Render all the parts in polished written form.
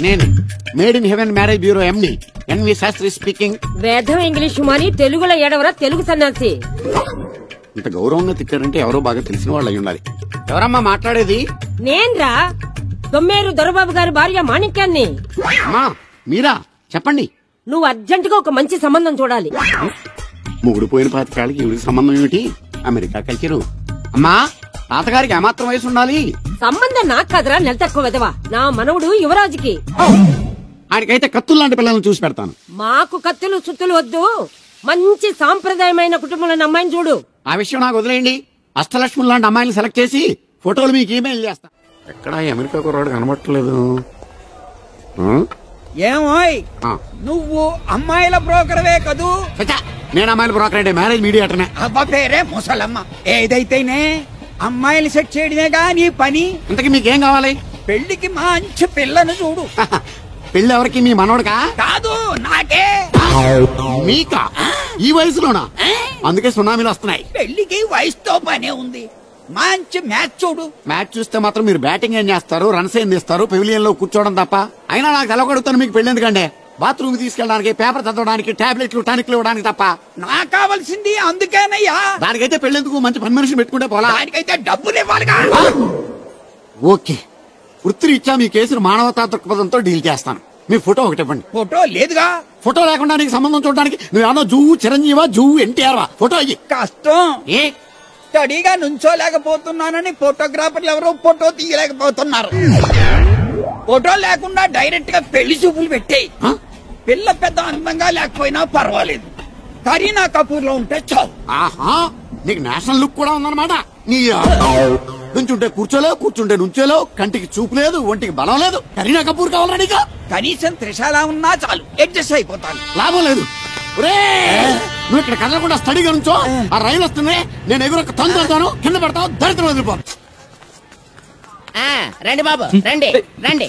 నేను made in heaven marriage bureau MD NV Shastri speaking. వేదం English మాని తెలుగులో ఏడవరా తెలుగు సన్నాసి. ఇంత గౌరవంగా తిట్టారంటే ఎవరో బాగా తెలిసిన వాళ్ళు అయి ఉండాలి. ఎవరమ్మా మాట్లాడేది? నేన్రా దొమ్మేరు దొరబాబు గారి భార్య మాణిక్యాన్ని. అమ్మా మీరా? చెప్పండి. నువ్వు అర్జెంట్ గా ఒక మంచి సంబంధం చూడాలి. ముగుడు పోయిన పాతికాళ్ళకి ఇవిడికి సంబంధం ఏమిటి? America culture. అమ్మా తాతగారికి ఏమాత్రం వయసు ఉండాలి? సంబంధం నాకు కదరా, నెల తక్కువ విధవా. నా మనవుడు యువరాజుకి. ఆయనకైతే కత్తులు లాంటి పిల్లలను చూసి పెడతాను. మాకు కత్తులు సుత్తులు వద్దు, మంచి సాంప్రదాయమైన కుటుంబంలో అమ్మాయిని చూడు. ఆ విషయం నాకు వదిలేయండి. అష్టలక్ష్మి లాంటి అమ్మాయిని సెలెక్ట్ చేసి ఫోటోలు మీకు ఈమెయిల్ చేస్తా. ఎక్కడ అమెరికా కుర్రాడు కనబట్టలేదు. ఏమోయ్ నువ్వు అమ్మాయిల బ్రోకర్వే కదూ? నేను అమ్మాయిల బ్రోకర్ అంటే మ్యారేజ్ మీడియాటర్నే. అబ్బా పేరే ముసలమ్మ. ఏదైతేనే అమ్మాయిలు సెట్ చేయడమేగా నీ పని. ఇంతకీ మీకేం కావాలి? పెళ్లికి మంచి పిల్లను చూడు. పెళ్లి ఎవరికి? మీ మనోడుకా? కాదు, నాకే. మీకా? ఈ వయసులోనా? అందుకే సునామీలు వస్తున్నాయి. పెళ్లికి వయసుతో పనే ఉంది. మంచి మ్యాచ్ చూడు. మ్యాచ్ చూస్తే మాత్రం మీరు బ్యాటింగ్ ఏం చేస్తారు, రన్స్ ఏం తీస్తారు, పెవిలియన్ లో కూర్చోవడం తప్ప. అయినా నాకు తెలవగడుగుతాను మీకు పెళ్లి ఎందుకంటే బాత్రూమ్ తీసుకెళ్ళడానికి, పేపర్ చదవడానికి, టాబ్లెట్లు టానిక్లు ఇవ్వడానికి తప్ప. నాకు కావాల్సింది అందుకేనయ్యా. దానికైతే పెళ్లేందుకు మంచి పని మనిషిని పెట్టుకుంటే పోలా. దానికైతే డబ్బులు ఇవ్వాలిగా. ఓకే, వృత్తిరీత్యా మీ కేసును మానవతా దృక్పథంతో డీల్ చేస్తాను. మీ ఫోటో ఒకటి ఇవ్వండి. ఫోటో లేదుగా. ఫోటో లేకుండా నీకు సంబంధం చూడడానికి నువ్వేమో జువ్వు చిరంజీవా, జువ్వు ఎన్టీఆర్వా? ఫోటో అయ్యి. కష్టం. ఏ స్టడీగా నుంచోలేకపోతున్నానని ఫోటోగ్రాఫర్లు ఎవరో ఫోటో తీయలేకపోతున్నారు. ఫోటో లేకుండా డైరెక్ట్ గా పెళ్లి చూపులు పెట్టేయి. పిల్ల పెద్ద అందంగా లేకపోయినా పర్వాలేదు, కరీనా కపూర్ లో ఉంటే చాలు. ఆహా, నీకు నేషనల్ లుక్ కూడా ఉందన్నమాట. నీ నుంచుంటే కూర్చోలేవు, కూర్చుంటే నుంచోలేవు, కంటికి చూపు లేదు, ఒంటికి బలం లేదు. కరీనా కపూర్ కావాలా నీకు? కనీసం త్రిషాలా ఉన్నా చాలు, అడ్జస్ట్ అయిపోతాను. లాభం లేదు. నువ్వు ఇక్కడ కదలకుండా స్టడీగా నుంచో. ఆ రైలు వస్తుంది, నేను ఎగురొక్క తొందరతాను, కింద పడతావు, దరిద్రం వదిలిపో. రండి బాబు, రండి రండి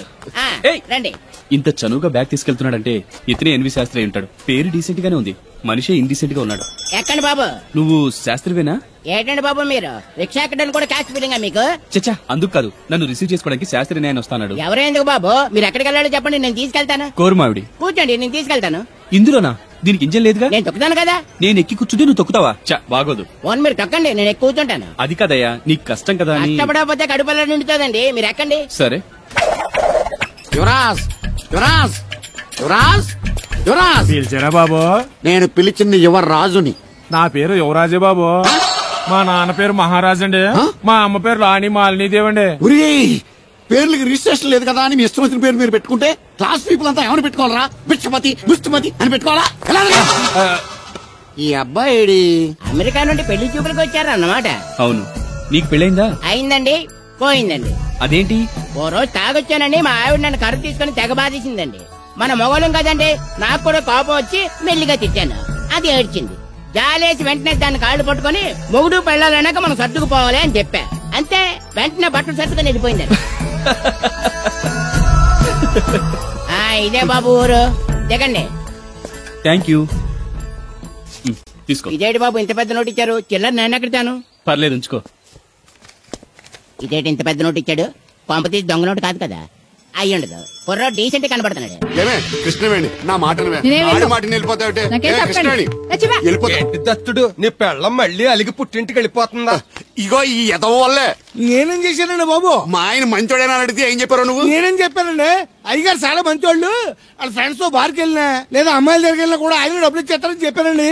రండి. ఇంత చనువుగా బ్యాగ్ తీసుకెళ్తున్నాడంటే ఇతనే ఎన్వి శాస్త్రి అయి ఉంటాడు. పేరు డీసెంట్ గానే ఉంది, మనిషే ఇండీసెంట్ గా ఉన్నాడు. ఎక్కండి బాబు. నువ్వు శాస్త్రివేనా? ఏంటండి బాబు మీరు రిక్షా ఎక్కడానికి కూడా క్యాష్ ఫీలింగా మీకు? చచ్చా, అందుకు కాదు, నన్ను రిసీవ్ చేసుకోవడానికి శాస్త్రి నేను వస్తాడు. ఎవరో ఎందుకు బాబు, మీరు ఎక్కడికి వెళ్ళాలో చెప్పండి, నేను తీసుకెళ్తాను. కోరుమావిడి. కూర్చోండి, నేను తీసుకెళ్తాను. ఇందులోనా? దీనికి ఇంజన్ లేదుగా. నేను తొక్కుతాను కదా. నేను ఎక్కి కూర్చుంటే నువ్వు తొక్కుతావా? చా, బాగోదు. ఓన్ మీరు తొక్కండి, నేను ఎక్కి కూర్చుంటాను. అది కదయ్యా, నీకు కష్టం కదా. కష్టపడకపోతే కడుపులో నిండుతుందండి, మీరు ఎక్కండి. సరే. యువరాజ్, యువరాజ్, యువరాజ్, యువరాజ్. పిలిచారా బాబు? నేను పిలిచింది యువరాజుని. నా పేరు యువరాజే బాబు. మా నాన్న పేరు మహారాజ్ అండి. మా అమ్మ పేరు రాణి మాలినీదేవండి. పేర్లకి రిజిస్ట్రేషన్ లేదు కదా అని మీ ఇష్టం వచ్చిన పేరు మీరు పెట్టుకుంటే క్లాస్ పీపుల్ అంతా ఏమని పెట్టుకోవాలరా? బిచ్చమతి, బిష్టమతి అని పెట్టుకోవాలా? ఈ అబ్బాయి అమెరికా నుండి పెళ్లి చూపులకు వచ్చారన్నమాట. అవును. నీకు పెళ్ళైందా? అయిందండి, పోయిందండి. అదేంటి? ఓ రోజు తాగొచ్చానండి, మా ఆవిడ నన్ను కర్ర తీసుకుని తెగ బాధేసిందండి. మన మొగలం కదండి, నాకు కూడా కోపం వచ్చి మెల్లిగా తిట్టాను. అది ఏడ్చింది. జాలేసి వెంటనే దాన్ని కాళ్ళు పట్టుకుని మొగుడు పెళ్ళాలన్నాక మనం సర్దుకుపోవాలి అని చెప్పా. అంతే, వెంటనే బట్టలు సర్దుకుని వెళ్ళిపోయిందండి. ఇదే బాబు ఊరు, దిగండి. Thank you. తీసుకో. ఇదేంటి బాబు ఇంత పెద్ద నోటు ఇచ్చారు? చిల్లర నేను ఎక్కడతాను. పర్లేదు, ఉంచుకో. ఇదేంటి ఇంత పెద్ద నోటు ఇచ్చాడు? పంప తీసి దొంగ నోటు కాదు కదా. అయ్యుండదు, కుర్ర డీసెంట్ కనబడుతున్నాడు. కృష్ణవేణి, నా మాట దత్తుడు, నీ పెళ్ళం మళ్ళీ అలిగి పుట్టింటికి వెళ్ళిపోతుందా? ఇగో ఈ ఎదవ వల్లే. నేనేం చేశానండి బాబు? మా ఆయన మంచోడేనా అడిగితే ఏం చెప్పారు నువ్వు? నేనేం చెప్పానండి? అయ్యగారు చాలా మంచోళ్ళు, వాళ్ళ ఫ్రెండ్స్ తో బార్కి వెళ్ళినా లేదా అమ్మాయిల దగ్గరికి వెళ్ళినా కూడా ఆయన డబ్బులు ఇచ్చేస్తారని చెప్పానండి.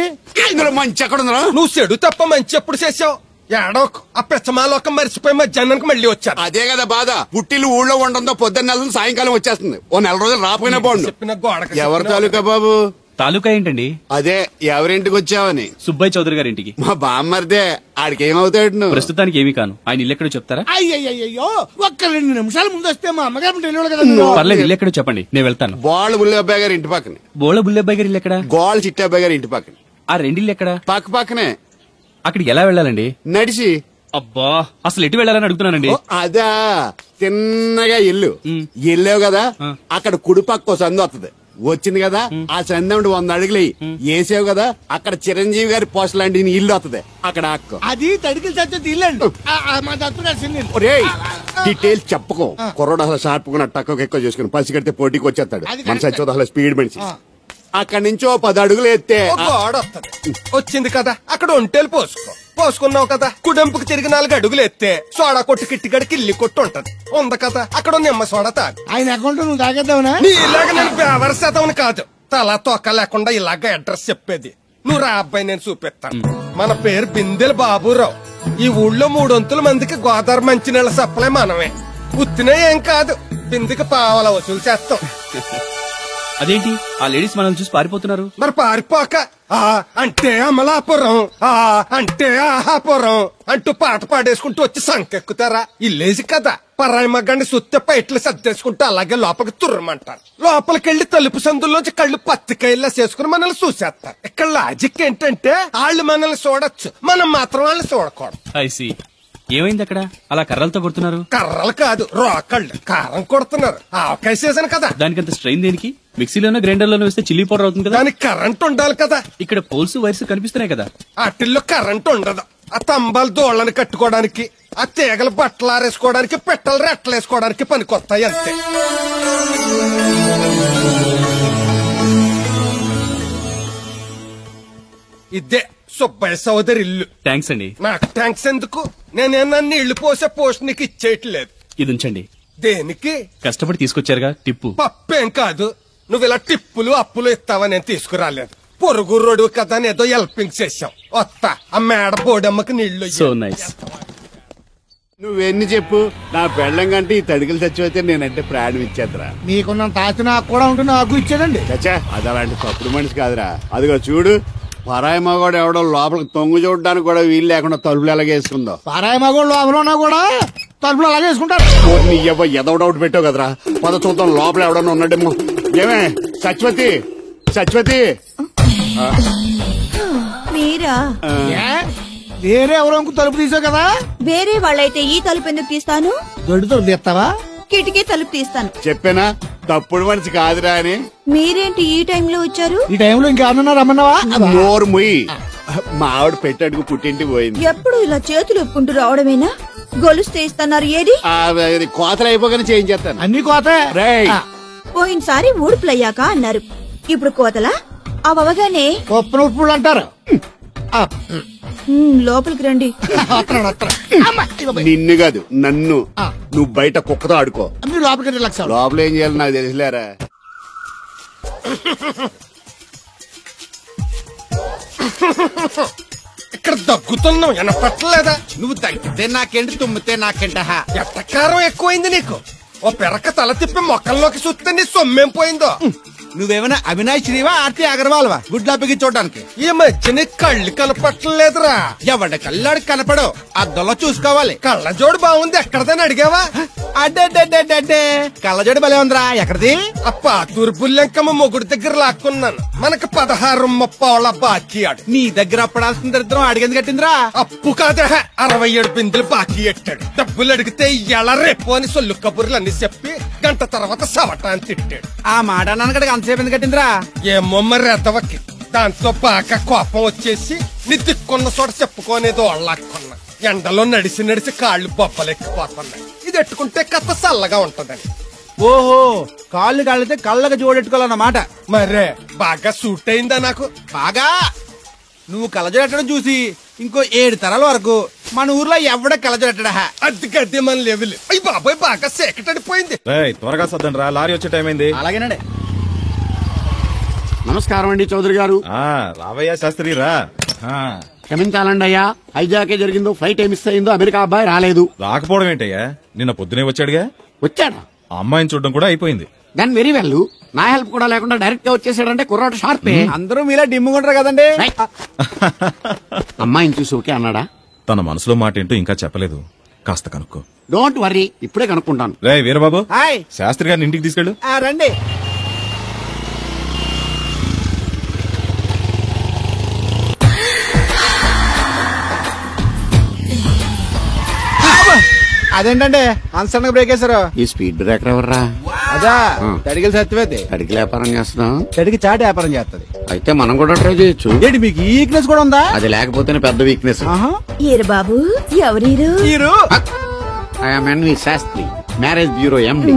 ఇందులో మంచి ఎక్కడ ఉందా? నువ్వు చెడు తప్ప మంచి ఎప్పుడు చేసావు? ఏడోకు, ఆ పెచ్చమాలోకం మరిచిపోయి మధ్యాహ్నానికి మళ్ళీ వచ్చారు. అదే కదా బాధ. పుట్టిల్లు ఊళ్ళో ఉండడంతో పొద్దున్న నెల సాయంకాలం వచ్చేస్తుంది. ఓ నెల రోజులు రాపోయినా బాగుండు. చెప్పిన గోడకి ఎవరి తాలూకా బాబు? తాలూకా ఏంటండి? అదే ఎవరింటికి వచ్చావని. సుబ్బయ్య చౌదరి గారి ఇంటికి. మా బామ్మర్దే. ఆడికి ఏమవుతాడు నువ్వు? ప్రస్తుతానికి ఏమీ కాను. ఆయన ఇల్లు ఎక్కడో చెప్తారా? అయ్యో, ఒక్క 2 నిమిషాల ముందు వస్తే మా అమ్మగారు తెలియదు కదా. పర్లేదు, ఇల్లు ఎక్కడో చెప్పండి, నేను వెళ్తాను. బోళ్ళ బుల్లబ్బాయి గారి ఇంటి పక్కన. బోళ బుల్లబ్బాయి గారి ఇల్లు ఎక్కడ? గోళ్ళ చిట్టాబ్బాయి గారి ఇంటి పక్కన. ఆ రెండిల్లు ఎక్కడ? పక్క పక్కనే. అక్కడికి ఎలా వెళ్ళాలండి? నడిచి. అబ్బా, అసలు ఎటు వెళ్ళాలని అడుగుతున్నానండి. అదా, తిన్నగా ఇల్లు వెళ్ళావు కదా, అక్కడ కుడిపక్క సందు వస్తుంది. వచ్చింది కదా, ఆ సందు 100 అడుగులు వేసావు కదా, అక్కడ చిరంజీవి గారి పోస్ట్ లాంటి ఇల్లు వస్తుంది. అక్కడ అక్క అది తడికి చచ్చేది ఇల్లు అండి. మా దత్తు గారి డీటెయిల్స్ చెప్పకో కుర్రోడు అసలు షార్ప్ గా తక్కువ ఎక్కువ చేసుకుని పసి కడితే పోటీకి వచ్చేస్తాడు మన సచివత అసలు స్పీడ్ మనిషి అక్కడి నుంచి 10 అడుగులు ఎత్తే గోడ వస్తుంది. వచ్చింది కదా అక్కడ ఒంటేలు పోసుకున్నావు కదా కుడెంపుకు తిరిగి 4 అడుగులు ఎత్తే సోడా కొట్టు కిట్టిగడి కిల్లి కొట్టు ఉంటది. ఉంది కదా అక్కడ నిమ్మ సోడా తాగు. ఆయన అకౌంట్ నువ్వు తాగేద్దావునా? నీ ఇలాగ నేను బేవర్ శాతం కాదు, తల తోక లేకుండా ఇలాగ అడ్రస్ చెప్పేది. నువ్వు రా అబ్బాయి, నేను చూపిస్తాను. మన పేరు బిందెల బాబురావు. ఈ ఊళ్ళో 300 మందికి గోదావరి మంచినీళ్ళ సప్లై మనమే. ఉత్తినే ఏం కాదు, బిందెకి పావల వసూలు చేస్తాం. అదేంటి ఆ లేడీస్ మనల్ని చూసి పారిపోతున్నారు? మరి పారిపోక ఆ అంటే అమలాపురం, ఆ అంటే ఆహాపురం అంటూ పాట పాడేసుకుంటూ వచ్చి సంకెక్కుతారా? ఇల్లేసి కదా పరాయి మగ్గాన్ని సుత్తే పైట్లు సర్దేసుకుంటూ అలాగే లోపలికి తుర్రమంటారు. లోపలికెళ్లి తలుపు సందుల్లోంచి కళ్ళు పత్తికాయల్లా చేసుకుని మనల్ని చూసేస్తారు. ఇక్కడ లాజిక్ ఏంటంటే వాళ్ళు మనల్ని చూడొచ్చు, మనం మాత్రం వాళ్ళని చూడకూడదు. ఐసి ఏమైంది అక్కడ అలా కర్రలతో కొడుతున్నారు? కర్రలు కాదు, రోకళ్ళు కారం కొడుతున్నారు. ఆవకాయ సీజన్ కదా. దానికంత స్ట్రెయిన్ దేనికి? మిక్సీలోనో గ్రైండర్లోనో వేస్తే చిల్లీ పౌడర్ అవుతుంది కదా. దానికి కరెంట్ ఉండాలి కదా. ఇక్కడ పోల్స్ వైర్స్ కనిపిస్తున్నాయి కదా. వాటిల్లో కరెంట్ ఉండదు. ఆ తంబాలు దోళ్ళని కట్టుకోవడానికి, ఆ తీగలు బట్టలు ఆరేసుకోవడానికి, పెట్టలు రెట్టలేసుకోవడానికి పనికొస్తాయి అంతే. ఇదే సుబ్బయ్య సోదరి ఇల్లు. థ్యాంక్స్ అండి. నాకు థ్యాంక్స్ ఎందుకు? నేనేనా నీళ్లు పోసే పోస్ట్ నీకు ఇచ్చేయట్లేదు. ఇది ఉంచండి. దేనికి? కష్టపడి తీసుకొచ్చారుగా టిప్పు. పప్పేం కాదు, నువ్వు ఇలా టిప్పులు అప్పులు ఇస్తావని నేను తీసుకురాలేదు. పొరుగు రోడ్డు కదా అని ఏదో హెల్పింగ్ చేశాం. వస్తా ఆ మేడ బోడమ్మకి నీళ్లు. So nice. నువ్వెన్ని చెప్పు, నా పెళ్ళం కంటే ఈ తడికలు చచ్చిపోతే నేనంటే ప్రాణం ఇచ్చేద్దరా. మీకున్నంత ఆస్తి నాకు కూడా ఉంటుంది, నాకు ఇచ్చాడండి. చచ్చా అది అలాంటి తప్పుడు మనిషి కాదురా. అదిగో చూడు, పరాయి మగవాడు ఎవడో లోపలికి తొంగు చూడడానికి కూడా వీలు లేకుండా తలుపులు ఎలాగేసుకుందో. పారాయి మగోళ్ళు లోపల ఉన్నా కూడా తలుపులు అలాగే వేసుకుంటారు. నీ ఎదో డౌట్ పెట్టావు కదరా. పద చూద్దాం లోపల ఎవడన్నా ఉన్నాడేమో. ఏమే సత్యవతి, సత్యవతి మీరా? వేరే ఎవరో తలుపు తీసావు కదా. వేరే వాళ్ళైతే ఈ తలుపు ఎందుకు తీస్తాను? దొడ్డు తలుపు తీస్తావా? కిటికీ తలుపు తీస్తాను. చెప్పానా తప్పుడు మనిషి కాదురా అని. మీరేంటి ఈ టైంలో వచ్చారు? ఈ టైంలో ఇంకేమన్నా రమ్మన్నావా? నోరు ముయ్యి. మా ఆవిడ పెట్టడుకు పుట్టింటి పోయింది. ఎప్పుడు ఇలా చేతులు ఒప్పుకుంటూ రావడమేనా? గొలుస్తే ఇస్తున్నారు ఏది? కోతలు అయిపోగానే చేయించేస్తాను. అన్ని కోత. పోయినసారి ఊడుపులయ్యాక అన్నారు, ఇప్పుడు కోతలా? అవగానే ఉప్పున ఉప్పులు అంటారు. లోపలికి రండి. నిన్ను కాదు నన్ను. నువ్వు బయట కుక్కతో ఆడుకో. మీరు లోపలికి రిలాక్స్ అవ్వండి. లోపల ఏం చేయాలి నాకు తెలిసిలేరా. ఇక్కడ దగ్గుతున్నావు వినపట్టలేదా? నువ్వు తగ్గితే నాకేంటి, తుమ్మితే నాకేంట. ఎట్టకారం ఎక్కువైంది నీకు. ఓ పెరక తల తిప్పి మొక్కల్లోకి చూస్తే నీ సొమ్మేం పోయిందో. నువ్వేమైనా అవినాష్ శ్రీవా, ఆర్తి అగర్వాల్వా గుడ్లా పిగి చూడడానికి? ఈ మధ్య నీ కళ్ళు కనపట్టలేదురా. ఎవడ కళ్ళాడు కనపడవు, అద్దంలో చూసుకోవాలి. కళ్ళజోడు బాగుంది, ఎక్కడదని అడిగావా? అడ్డే కళ్ళజోడు భలే ఉందిరా. ఎక్కడిది? అప్ప తూర్పుల్లెంకమ్మ మొగుడు దగ్గర లాక్కున్నాను. మనకు 16 బాకీ ఆడు. నీ దగ్గర అప్పడాల్సిన దరిద్రం అడిగింది కట్టిందిరా. అప్పు కాదా, 67 బిందులు బాకీ ఎట్టాడు. డబ్బులు అడిగితే ఎలా రేపు అని సొల్లు కబుర్లు అన్ని చెప్పి గంట తర్వాత సవటాన్ని తిట్టాడు. ఆ మాట నాన్నగడికి అంతసేపు ఎందుకు కట్టిందిరా? ఏమో మరి ఎదవకి. దాంతో బాగా కోపం వచ్చేసి నీ దిక్కున్న చోట చెప్పుకోనేదో వాళ్ళకున్నా. ఎండలో నడిచి కాళ్ళు బొబ్బలెక్కిపోతున్నాయి. ఇది ఎట్టుకుంటే కథ చల్లగా ఉంటదని. ఓహో, కాళ్ళు కాళ్ళతే కళ్ళగా జోడెట్టుకోవాలన్నమాట. మరే బాగా సూట్ అయిందా నాకు? బాగా. నువ్వు కళ్ళజోడెట్టడం చూసి ఇంకో 7 తరాల వరకు మన ఊర్లో ఎవడ కళ్ళజోడెట్టడా. అది గడ్డి మన లెవెల్. అయ్యి బాబాయ్ బాగా సేకటడిపోయింది. త్వరగా సర్దండి రా, లారీ వచ్చే టైం అయింది. అలాగేనండి. నమస్కారం అండి చౌదరి గారు. రావయ్యా శాస్త్రి రా. క్షమించాలండి అయ్యా, హైజాకే జరిగిందో, ఫ్లైట్ ఏ మిస్ అయిందో, అమెరికా అబ్బాయి రాలేదు. రాకపోవడం ఏంటయ్యా, నిన్న పొద్దునే వచ్చాడుగా. వచ్చాడా? ఆ అమ్మాయిని చూడడం కూడా అయిపోయింది. దాని వెరీ వెల్. నా హెల్ప్ కూడా లేకుండా డైరెక్ట్ గా వచ్చేసాడంటే కుర్రాడు షార్పే. అందరూ మీలా డిమ్ముకుంటారు కదండి. అమ్మాయిని చూసి ఓకే అన్నాడా? తన మనసులో మాట ఏంటో ఇంకా చెప్పలేదు, కాస్త కనుక్కో. డోంట్ వర్రీ, ఇప్పుడే కనుక్కుంటాను. రే వీరబాబు, హాయ్. శాస్త్రి గారిని ఇంటికి తీసుకెళ్ళు. రండి. అదేంటంటే అన్సడన్ గా బ్రేక్ వేశారు? ఈ స్పీడ్ బ్రేకర్ ఎవర్రా? అదా తడిగిలు సత్యవేది. తడికి వ్యాపారం చేస్తున్నాం. తడికి చాటి వ్యాపారం చేస్తది. అయితే మనం కూడా ట్రై చేయొచ్చు. ఏంటి మీకు ఈ వీక్నెస్ కూడా ఉందా? అది లేకపోతేనే పెద్ద వీక్నెస్. ఈరు బాబు, ఎవరీరు? I'm NV Shastri, marriage bureau MD.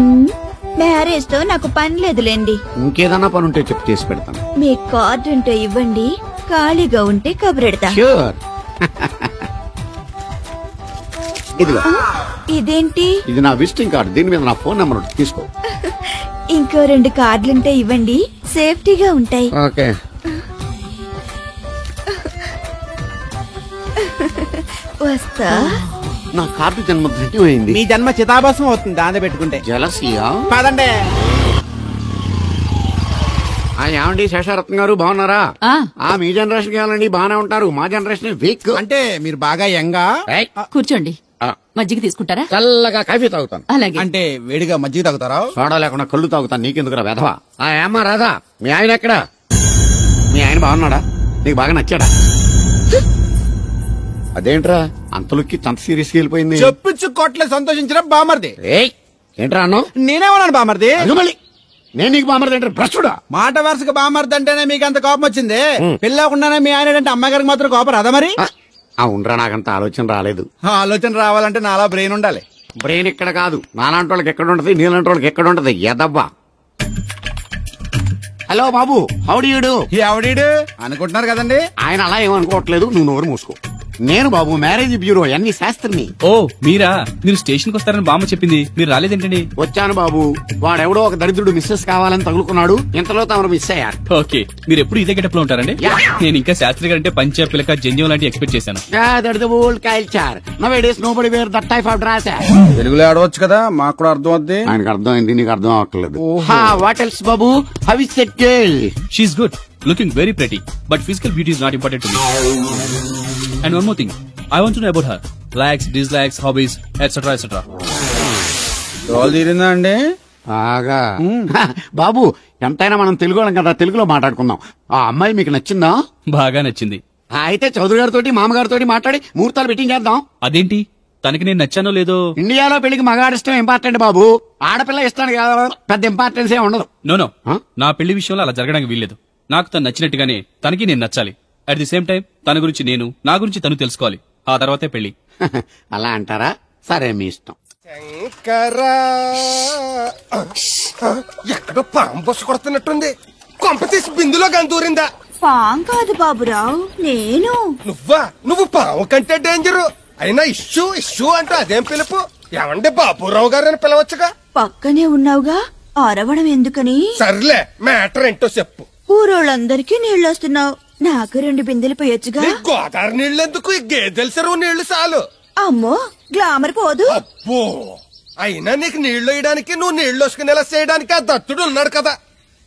Marriage తో నాకు పని లేదులేండి. ఇంకేదన్నా పని ఉంటే చెప్పు, చేసి పెడతాను. మీ కార్డు ఉంటే ఇవ్వండి, ఖాళీగా ఉంటే కబురెడతా. ష్యూర్. ఇదిగో, ఇదేంటి? ఇది నా విజిటింగ్ కార్డు. దీని మీద నా ఫోన్ నెంబర్ ఉంటుంది, తీసుకో. ఇంకో 2 కార్డులుంటే ఇవ్వండి, సేఫ్టీగా ఉంటాయి. ఓకే. వస్తా. నా కార్డు జన్మ ధన్యమైంది. మీ జన్మ చితాభాసం అవుతుంది దాంతో పెట్టుకుంటే. జలసియా? పదండి. ఏమండి శేషారత్న గారు, బాగున్నారా? మీ జనరేషన్ కావాలండి, బాగానే ఉంటారు. మా జనరేషన్ వీక్. అంటే మీరు బాగా యంగా. కూర్చోండి, మజ్జిగ తీసుకుంటారా? చల్లగా కాఫీ తాగుతాను. అలాగే. అంటే వేడిగా మజ్జిగ తాగుతారా? సోడా లేకుండా కళ్ళు తాగుతాను. నీకెందుకురా వెధవా? ఏమ్మా రాధా, మీ ఆయన ఎక్కడా? మీ ఆయన బాగున్నాడా? నీకు బాగా నచ్చాడా? అదేంట్రా అంతలోకి అంత సీరియస్ గా వెళ్ళిపోయింది? చెప్పుచ్చు కొట్ల సంతోషించిన బామర్ది. ఏంట్రా అన్నావు? నేనేమన్నాను బామర్ది? మళ్ళీ నేను నీకు బామర్ది అంటే భ్రష్టుడా? మాట వరుసగా బామర్ది అంటేనే మీకు అంత కోపం వచ్చింది. పిల్లకుండానే మీ ఆయన అంటే అమ్మగారికి మాత్రం కోపం రాదా మరి? అవునరా, నాకంత ఆలోచన రాలేదు. ఆలోచన రావాలంటే నాలా బ్రెయిన్ ఉండాలి. బ్రెయిన్ ఇక్కడ కాదు, నాలాంటి వాళ్ళకి ఎక్కడ ఉంటది, నీలాంటి వాళ్ళకి ఎక్కడ ఉంటది. ఎదవ్వా. హలో బాబు, హౌడీయుడు. ఎవడీడు అనుకుంటున్నారు కదండి. ఆయన అలా ఏమనుకోవట్లేదు, నువ్వు నోరు మూసుకో. నేను బాబు మ్యారేజ్ బ్యూరో ఎన్ని శాస్త్రిని. ఓ మీరా? మీరు స్టేషన్ కి వస్తారని బామ్మ చెప్పింది, మీరు రాలేదేంటండి? వచ్చాను బాబు. వాడెవడో ఒక దరిద్రుడు మిస్సెస్ కావాలని తగులుకున్నాడు, ఇంతలో తమరు మిస్ అయ్యారు. ఓకే, మీరు ఎప్పుడు ఇదే గెటప్ లో ఉంటారండి? నేను ఇంకా శాస్త్రి గారు అంటే పంచ పిలక జంజం లాంటి ఎక్స్పెక్ట్ చేశాను. తెలుగులో ఆడవచ్చు కదా, మాకు కూడా అర్థం అవుద్ది. ఆయనకు అర్థం అయింది, నీకు అర్థం అవ్వట్లేదు. వాట్ ఎల్స్ బాబు? How is that girl? She's good, looking very pretty, but physical beauty is not important to me. And one more thing, I want to know about her. Likes, dislikes, hobbies, etc. etc. Role తీరిందా అండి? బాగా. బాబు ఎంతైనా మనం తెలుగు వాళ్ళం కదా, తెలుగులో మాట్లాడుకుందాం. ఆ అమ్మాయి మీకు నచ్చిందా? బాగా నచ్చింది. అయితే చౌదరి గారితో మామగారితో మాట్లాడి ముహూర్తాలు పెట్టింగ్ చేద్దాం. అదేంటి, తనకి నేను నచ్చానో లేదో? ఇండియాలో పెళ్లికి మగాడి ఇష్టం ఇంపార్టెంట్ బాబు, ఆడపిల్ల ఇష్టానికి పెద్ద ఇంపార్టెన్స్ ఏ ఉండదు. నో నా పెళ్లి విషయంలో అలా జరగడానికి వీల్లేదు. నాకు తను నచ్చినట్టుగానే తనకి నేను నచ్చాలి. అట్ ది సేమ్ టైం తన గురించి నేను, నా గురించి తను తెలుసుకోవాలి. ఆ తర్వాతే పెళ్లి. అలా అంటారా? సరే, మీ ఇష్టం. శంకరా, ఎక్కడో పాము బొస్సు కొడుతున్నట్టుంది. కొంప తీసి బిందులో గందూరిందా? పాం కాదు బాబురావు, నేను. నువ్వు పాము కంటే డేంజరు. అయినా ఇష్యూ అంటూ అదేం పిలుపు? ఏమంటే బాబురావు గారని పిలవచ్చుగా. పక్కనే ఉన్నావుగా, అరవడం ఎందుకని? సర్లే, మ్యాటర్ ఏంటో చెప్పు. ఊరోళ్ళందరికీ నీళ్ళొస్తున్నావు, నాకు 2 బిందెలు పోయొచ్చుగా. గోదావరి నీళ్ళెందుకు? ఈ గేదెల చెరువు నీళ్లు చాలు. అమ్మో, గ్లామర్ పోదు. అబ్బో, అయినా నీకు నీళ్లు వేయడానికి, నువ్వు నీళ్లు వసుకునేలా చేయడానికి ఆ దత్తుడు ఉన్నాడు కదా.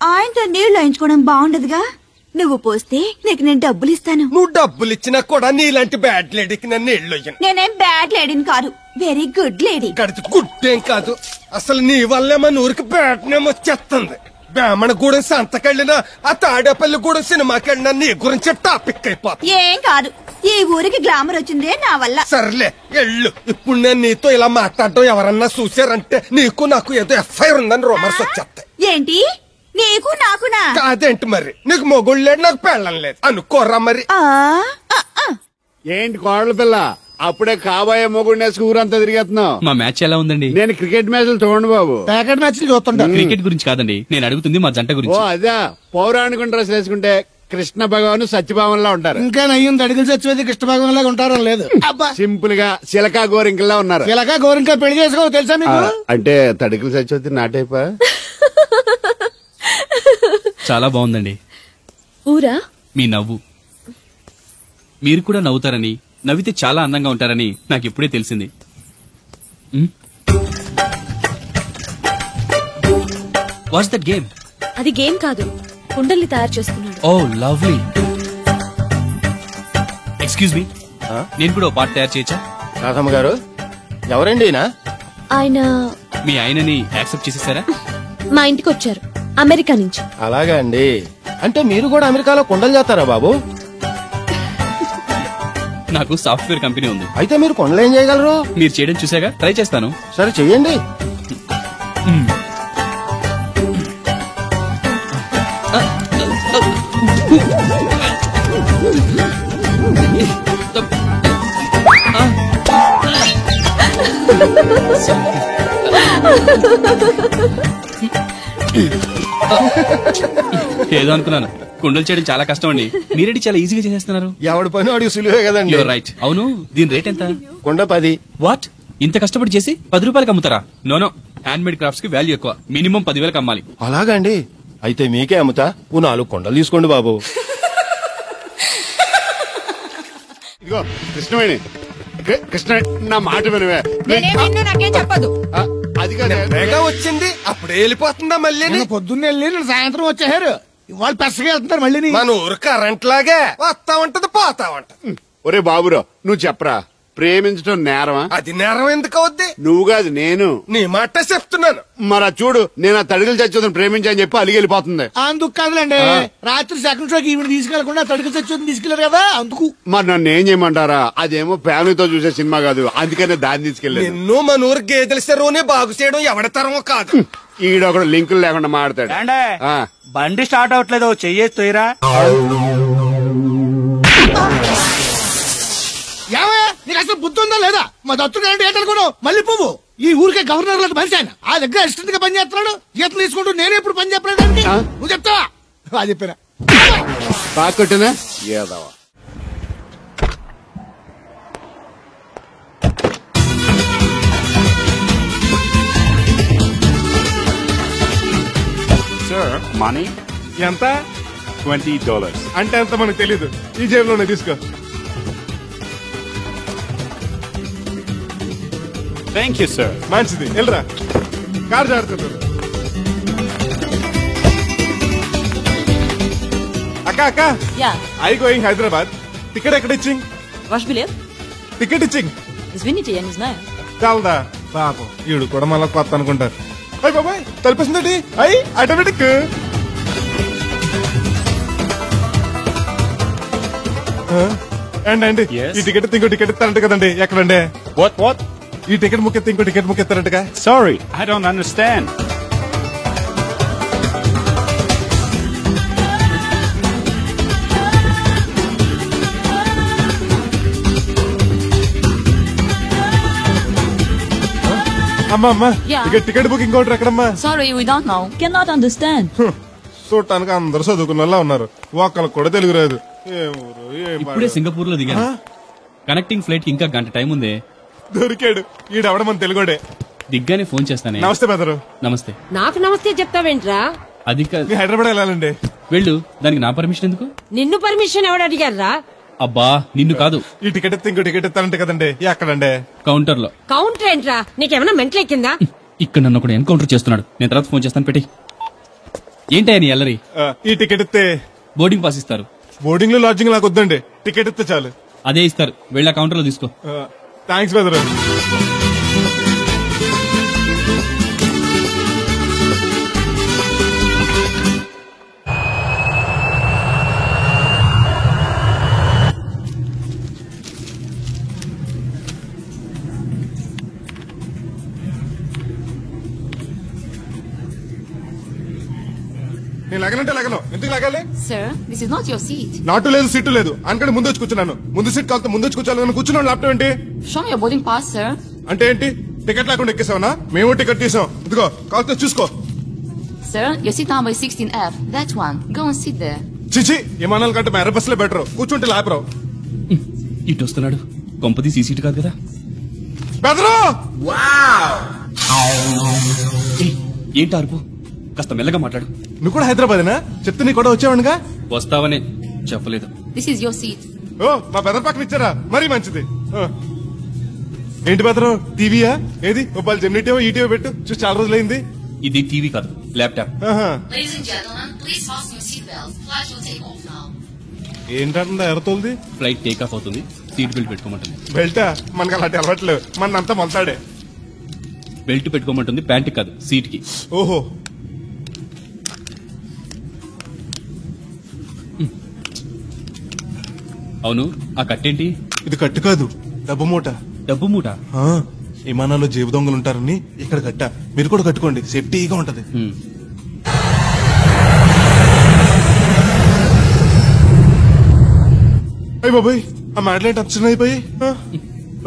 ఆయనతో నీళ్లు వేయించుకోవడం బాగుండదుగా. నువ్వు పోస్తే నీకు నేను డబ్బులు ఇస్తాను. నువ్వు డబ్బులు ఇచ్చినా కూడా నీలాంటి బ్యాడ్ లేడీకి నేను నీళ్లు వేయను. నేనేం బ్యాడ్ లేడీని కాదు, వెరీ గుడ్ లేడీ. గడిచి గుడ్డేం కాదు, అసలు నీ వల్లే మన ఊరికి బ్యాడ్ నేమ్ వచ్చేస్తుంది. బ్రాహ్మణ గూడెం సంతకెళ్ళినా, ఆ తాడేపల్లి గూడెం సినిమాకెళ్ళినా నీ గురించి టాపిక్ అయిపోతుంది. ఏం కాదు, ఈ ఊరికి గ్లామర్ వచ్చిందే నా వల్ల. సర్లే ఎళ్ళు. ఇప్పుడు నేను నీతో ఇలా మాట్లాడటం ఎవరన్నా చూసారంటే నీకు నాకు ఏదో ఎఫ్ఐఆర్ ఉందని రూమర్స్ వచ్చేస్తాయి. ఏంటి? నీకు నాకునా? కాదేంటి మరి? నీకు మొగుడు లేడు, నాకు పెళ్ళం లేదు అనుకోరా మరి. ఏంటి కోడల పిల్ల, అప్పుడే కాబోయే మొగుడు ఊరంతా తిరిగేస్తున్నావు? మా మ్యాచ్ ఎలా ఉందండి? నేను క్రికెట్ మ్యాచ్లు చూడండి బాబు. ప్యాకెట్ మ్యాచ్లు చూస్తుంటా. క్రికెట్ గురించి కాదండి నేను అడుగుతుంది, మా జంట గురించి. ఓ అదే, పౌరాణిక డ్రెస్ వేసుకుంటే కృష్ణ భగవాన్ సత్యభావంలా ఉంటారు. ఇంకా నయ్యం తడికలు చచ్చిపోతే కృష్ణ భాగం లాగా ఉంటారో లేదు. సింపుల్ గా చిలకా గోరింకల్లా ఉన్నారు. చిలకా గోరింకా పెళ్లి చేసుకో తెలుసా మీకు? అంటే తడికలు చచ్చిపోతే నాటైపా. చాలా బాగుందండి. ఊరా? మీ నవ్వు. మీరు కూడా నవ్వుతారని, నవ్వితే చాలా అందంగా ఉంటారని నాకు ఇప్పుడే తెలిసింది. What's that game? అది గేమ్ కాదు, కుండల్ని తయారు చేస్తున్నాడు. Oh lovely. ఎక్స్క్యూజ్ మీ, నేను కూడా ఓ పాట తయారు చేయొచ్చా? రాధమ్మ గారు, ఎవరండి ఆయన? మీ ఆయనని యాక్సెప్ట్ చేసేసారా? మా ఇంటికి వచ్చారు అమెరికా నుంచి. అలాగా అండి, అంటే మీరు కూడా అమెరికాలో కుండలు చేస్తారా బాబు? నాకు సాఫ్ట్వేర్ కంపెనీ ఉంది. అయితే మీరు కొండలు ఏం చేయగలరు? మీరు చేయడం చూసాగా, ట్రై చేస్తాను. సరే చెయ్యండి. ఏదో అనుకున్నాను. కుండలు చేయడం చాలా కష్టం అండి, మీరేంటి చాలా ఈజీగా చేసేస్తున్నారు. ఎవడి పని వాడికి సులువే కదండి. రైట్. అవును, దీని రేట్ ఎంత? కుండ 10. వాట్? ఇంత కష్టపడి చేసి 10 రూపాయలకి అమ్ముతారా? నోనో, హ్యాండ్ మేడ్ క్రాఫ్ట్స్ కి వాల్యూ ఎక్కువ. మినిమం 10,000కి అమ్మాలి. అలాగండి, అయితే మీకే అమ్ముతా. 4 కొండలు తీసుకోండి బాబు. ఇదిగో కృష్ణవేణి, కృష్ణ నా మాట వినవే. నాకేం చెప్పదు. అది కదా వచ్చింది, అప్పుడే వెళ్ళిపోతుందా మళ్ళీ? పొద్దున్న వెళ్ళి నేను సాయంత్రం వచ్చేసారు. ఇవాళ పెసగా వెళ్తున్నారు మళ్ళీ. మన ఊరు కరెంట్ లాగే వస్తా ఉంటది పోతా ఉంటది. ఒరే బాబురా, నువ్వు చెప్పరా, ప్రేమించడం నేరమా? అది నేరం ఎందుకు అవుద్ది? నువ్వు కాదు నేను. నీ మాట చెప్తున్నాను. మరి చూడు, నేను ఆ తడికలు చచ్చోదని ప్రేమించని చెప్పి అలిగి వెళ్ళిపోతుంది. అందుకు కాదులేండి, రాత్రి సెకండ్ షోకి ఈవిడ తీసుకెళ్లకుండా తడికి చచ్చి తీసుకెళ్లారు కదా అందుకు. మరి నన్ను ఏం చేయమంటారా? అదేమో ఫ్యామిలీతో చూసే సినిమా కాదు, అందుకనే దాన్ని తీసుకెళ్ళాను. నిన్ను మన ఊరు గేదెల చెరువునే బాగు చేయడం ఎవడి తరమో కాదు. ఈడొకడు లింకులు లేకుండా మాడతాడు. బండి స్టార్ట్ అవట్లేదు, చెయ్యేస్తోయిరా. ఏమయ్యా, నీకు అసలు బుద్ధి ఉందా లేదా? మా దత్తుడు ఏంటనుకోను మళ్ళీ పువ్వు. ఈ ఊరికే గవర్నర్ లాంటి మనిషి ఆయన. ఆ దగ్గర అసిస్టెంట్ గా పని చేస్తున్నాడు, జీతం తీసుకుంటూ నేనే ఇప్పుడు పని చెప్పలేదండి. నువ్వు చెప్తావా? అది చెప్పినా పాకొట్టినా ఏదవా. మనీ ఎంత? $20. అంటే ఎంత మనకు తెలీదు. ఈ జేబులోనే తీసుకో. Thank you sir. మంచిది, వెళ్ళరా. కారు జాడుతుంది. అక్క అక్క, ఐ గోయింగ్ హైదరాబాద్. టికెట్ ఎక్కడ ఇచ్చింగ్? టికెట్ ఇచ్చింగ్ చాలదా? పాపం ఈడు కూడా మళ్ళీ కొత్త అనుకుంటారు. అయ్యి బాబాయ్, తలిపేసిందండి. అయ్యి ఆటోమేటిక్. అండి ఈ టికెట్ ఇంకో టికెట్ ఇస్తారంట కదండి. ఎక్కడండి? ఈ టికెట్ ముక్కెత్తి ఇంకో టికెట్ ముక్కెత్తారంటగా. Sorry, I don't understand. అమ్మా టికెట్ బుకింగ్ కౌంటర్ ఎక్కడమ్మా? Sorry, we don't know. Cannot understand. చూడటానికి అందరూ చదువుకున్న వాళ్ళ ఉన్నారు, ఒక్కరికి కూడా తెలుగు రాదు. ఇప్పుడే సింగపూర్ లో దిగాను. కనెక్టింగ్ ఫ్లైట్ కి ఇంకా గంట టైం ఉంది. దొరికాడు ఈడవడం మన తెలుగుడే. దిగ్గానే ఫోన్ చేస్తానే. నమస్తే బెదరు. నమస్తే. నాకు నమస్తే చెప్తావేంట్రా? అది హైదరాబాద్ వెళ్ళాలండి. వెళ్ళు, దానికి నా పర్మిషన్ ఎందుకు? నిన్ను పర్మిషన్ ఎవడు అడిగారా? అబ్బా, నిన్ను కాదు. ఈ టికెట్ ఇంకో టికెట్ ఇస్తారంట కదండి. ఎక్కడండి? కౌంటర్ లో. కౌంటర్ ఏంట్రా? నీకేమన్నా మెంట్లెక్కిందా? ఇక్కడ నన్ను ఒకడు ఎన్కౌంటర్ చేస్తున్నాడు. నేను తర్వాత ఫోన్ చేస్తాను, పెట్టి. ఏంటయ్యా నీ అల్లరి? ఈ టికెట్ ఇస్తే బోర్డింగ్ పాస్ ఇస్తారు. బోర్డింగ్ లో లాడ్జింగ్ నాకు వద్దండి, టికెట్ ఇస్తే చాలు. అదే ఇస్తారు, వెళ్ళా కౌంటర్ లో తీసుకో. థ్యాంక్స్ బెదరు. నేను లగనంటే లగను. ఎందుకు లగాలి? Sir, this is not your seat. నాటు లేదు, సీటు లేదు. అనుకంటే ముందు వచ్చి కూర్చున్నాను. ముందు సీట్ కాదు, ముందు వచ్చి కూర్చోాలని కూర్చున్నాను. ల్యాప్టాప్ ఏంటి? Show me your boarding pass, sir. అంటే ఏంటి? టికెట్ లేకుండా ఎక్కేసావనా? మేము టికెట్ తీసాం. ఇదిగో కాకపోతే చూసుకో. Sir, your seat number is 16F. That one. Go and sit there. చిచి, విమానాల కంటే మా ఎర్ర బస్సులే బెటర్. కూర్చుంటే లాపరావు. ఇటు వస్తున్నాడు. కొంపది సీసీటీ కాదు కదా. బెదరు! ఏంటి అరుపు? కాస్త మెల్లగా మాట్లాడు. నువ్వు కూడా హైదరాబాదేనా? చెప్తే నీ కూడా వచ్చావనుగా. వస్తావనే చెప్పలేదు. This is your seat. ఓ, మా బెదర్ పక్కన ఇచ్చారా? మరీ మంచిది. ఏంటి బెదరు, టీవీయా? ఏది మొబైల్ జెమినిటీవో ఈటీవో పెట్టు, చూసి చాలా రోజులైంది. ఇది టీవీ కాదు, laptop. Ladies and gentlemen, please fasten your seatbelts. Flight will take off now. ఏంటంటుందా ఎర్రతోల్ది? ఫ్లైట్ టేక్ ఆఫ్ అవుతుంది, సీట్ బెల్ట్ పెట్టుకోమంటుంది. బెల్టా? మనకు అలాంటి అలవాట్లేవు, మనంతా మొలతాడే. బెల్ట్ పెట్టుకోమంటుంది, ప్యాంట్ కాదు, సీట్ కి. ఓహో, అవును, ఆ కట్టేంటి? ఇది కట్టు కాదు, డబ్బు మూట. డబ్బు మూట? విమానాల్లో జేబు దొంగలు ఉంటారని ఇక్కడ కట్ట. మీరు కూడా కట్టుకోండి, సేఫ్టీగా ఉంటది. అయ్యి బాబాయ్, ఆ మాటలేంటి అర్చన అయిపోయి.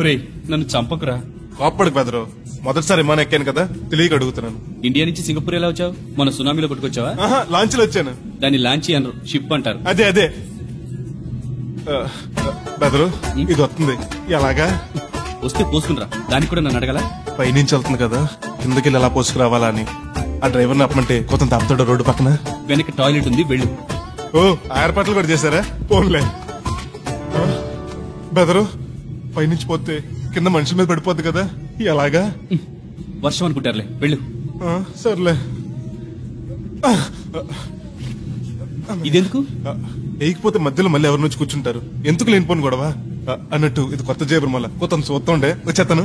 ఒరేయ్, నన్ను చంపకురా. కోప్పడికి బెదరు మొదటిసారి విమానం ఎక్కాను కదా తెలియక అడుగుతున్నాను. ఇండియా నుంచి సింగపూర్ ఎలా వచ్చావు? మన సునామీలో పట్టుకొచ్చావా? లాంచ్ లో వచ్చాను. దాన్ని లాంచీ అనరు, షిప్ అంటారు. అదే బెదరు ఇది వస్తుంది ఎలాగా? వస్తే పోసుకునిరా. దానికి కూడా నన్ను అడగల? పైనుంచి వెళ్తుంది కదా కిందకి ఎలా పోసుకురావాలా అని ఆ డ్రైవర్ ని అప్పమంటే కొత్త ఆపుతాడు రోడ్డు పక్కన. వెనక టాయిలెట్ ఉంది, వెళ్ళు. ఓ ఏర్పాట్లు కూడా చేశారా? పోన్లే. బెదరు పైనుంచి పోతే కింద మనుషుల మీద పడిపోద్ది కదా ఎలాగా? వర్షం అనుకుంటారులే, వెళ్ళు. సర్లే. ఇదెందుకు? వేయకపోతే మధ్యలో మళ్ళీ ఎవరి నుంచి కూర్చుంటారు, ఎందుకు లేనిపోను గొడవ అన్నట్టు. ఇది కొత్త జేబురు మళ్ళా కొత్త చూస్తుండే వచ్చేస్తాను.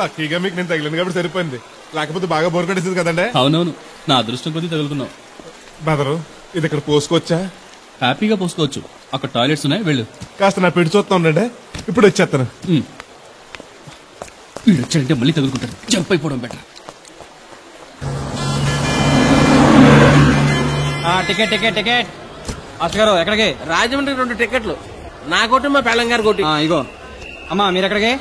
లక్కీగా మీకు నేను తగిలింది కాబట్టి సరిపోయింది, లేకపోతే బాగా బోర్ కొట్టేసింది కదండి. అవునవును, నా అదృష్టం కొద్దీ తగులుకున్నావు. బెదరు ఇది ఇక్కడ పోసుకోవచ్చా? హ్యాపీగా పోసుకోవచ్చు, అక్కడ టాయిలెట్స్ ఉన్నాయి, వెళ్ళు. కాస్త నా పెట్టి చూస్తా ఉండండి, ఇప్పుడు వచ్చేస్తాను. వీడు వచ్చాడంటే మళ్ళీ తగులుకుంటాడు, జంప్ అయిపోవడం బెటర్. Ticket ticket ticket. అసలు గారు ఎక్కడికి? రాజమండ్రి 2 టికెట్లు, నా కోటి మా పెళ్ళం గారు కోటి. ఇగో అమ్మా, మీరు ఎక్కడికి?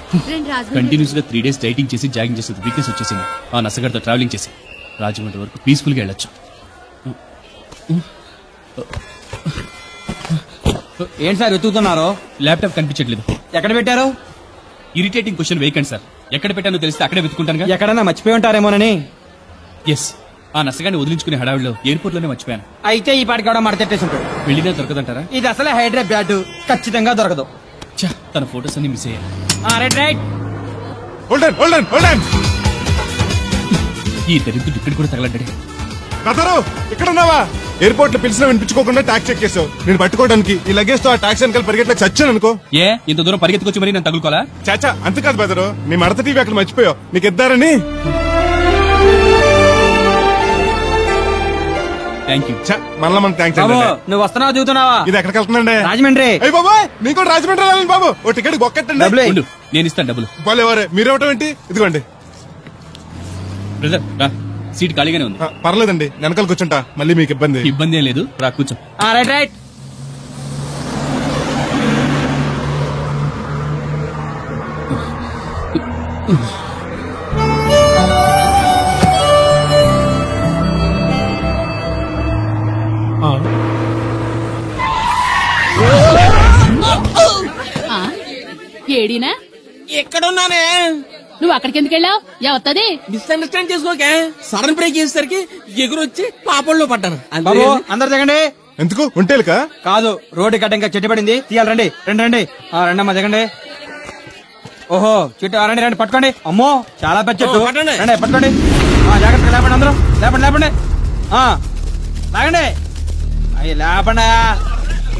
కంటిన్యూస్ గా 3 days డైటింగ్ చేసి జాగింగ్ చేసేది వీక్నెస్ వచ్చేసింది. ఆ నసగడతో ట్రావెలింగ్ చేసి రాజమండ్రి వరకు పీస్ఫుల్ గా వెళ్ళొచ్చు. ఏంటి సార్ వెతుకుతున్నారు? ల్యాప్టాప్ కనిపించట్లేదు. ఎక్కడ పెట్టారు? ఇరిటేటింగ్ క్వశ్చన్ వేయకండి సార్. ఎక్కడ పెట్టానో తెలిస్తే అక్కడే వెతుకుంటాను. ఎక్కడన్నా మర్చిపోయి ఉంటారేమోనని. ఎస్, ఆ నసగాన్ని వదిలించుకునే హడావిడిలో ఎయిర్పోర్ట్ లోనే మర్చిపోయాను. అయితే ఈ పాటికి కూడా మడతెట్టేసి ఉంటాడు. వెళ్ళినా దొరకదంటారా? ఇది అసలే హైదరాబాద్, ఖచ్చితంగా దొరకదు. తన ఫోటోస్ అన్ని మిస్ అయ్యాయి. ఈ దరిద్రుడు ఇక్కడ కూడా తగలడ్డాడే. ఇక్కడ ఉన్నావా? ఎయిర్పోర్ట్ లో పిలిచినా వినిపించుకోకుండా ట్యాక్స్ చెక్ చేసావు. నేను పట్టుకోవడానికి ఈ లగేజ్ తో ఆ ట్యాక్స్ వెనకాల పరిగెట్లా చచ్చాను అనుకో. ఏ ఇంత దూరం పరిగెత్తుకొచ్చి మరి నేను తగులుకోవాలా? చాచా అంతకాదు బెదరు, నీ మడత టీవీ అక్కడ మర్చిపోయావు, నీకు ఇద్దారని. Thank you. మళ్ళా మనకు థ్యాంక్స్. నువ్వు వస్తున్నావా దిగుతున్నావా? ఇది ఎక్కడికి వెళ్తుందండి? రాజమండ్రి. అయ్యి బాబా, నీకు కూడా రాజమండ్రి వెళ్ళాలి బాబు. ఓ టికెట్ బొక్కెట్టండి. నేను ఇస్తాను డబ్బులు. బాలేవారే, మీరేవటం ఏంటి? ఇదిగోండి. బ్రదర్ రా, సీట్ ఖాళీగానే ఉంది. పర్లేదండి, వెనకాల కూర్చుంటా, మళ్ళీ మీకు ఇబ్బంది. ఇబ్బంది ఏం లేదు, రా కూర్చో. Right right. ఏడీనా? ఎక్కడున్నానే? నువ్వు అక్కడికి ఎందుకు వెళ్ళావు? ఎవత్తది? మిస్అండర్స్టాండ్ చేసుకోకే. సడన్ బ్రేక్ చేసేసరికి ఎగురొచ్చి పాపంలో పడ్డాను. అందరు దిగండి. ఎందుకు ఒంటేలుకా? కాదు, రోడ్డు కట్ట ఇంకా చెట్టు పడింది, తీయాలి. రండి రండి రండి. రండమ్మా దిగండి. ఓహో చెట్టు, రండి రండి పట్టుకోండి. అమ్మో చాలా పెద్ద చెట్టు, రండి పట్టుకోండి. జాగ్రత్తగా లేపండి, అందరూ లేపండి లేపండి. లాగండి. అయ్యి లేపండి.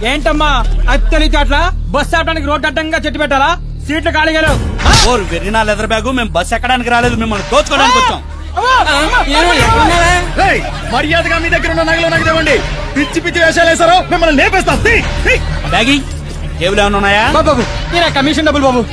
ఏంటమ్మా అత్తని చాట్ల బస్ ఆపడానికి రోడ్డు అడ్డంగా చెట్టు పెట్టాలా? సీట్లు ఖాళీగా లేవు. వెర్రినా లెదర్ బ్యాగు, మేము బస్ ఎక్కడానికి రాలేదు, మిమ్మల్ని దోచుకోవడానికి వచ్చాం. మర్యాదగా మీ దగ్గర ఉన్న నగలు నాకు ఇవ్వండి. పిచ్చి పిచ్చి వేషాలు వేసారో మిమ్మల్ని లేపేస్తా. బ్యాగి టేబుల్ ఏమైనా ఉన్నాయా? బాబు కమిషన్ డబ్బులు బాబు.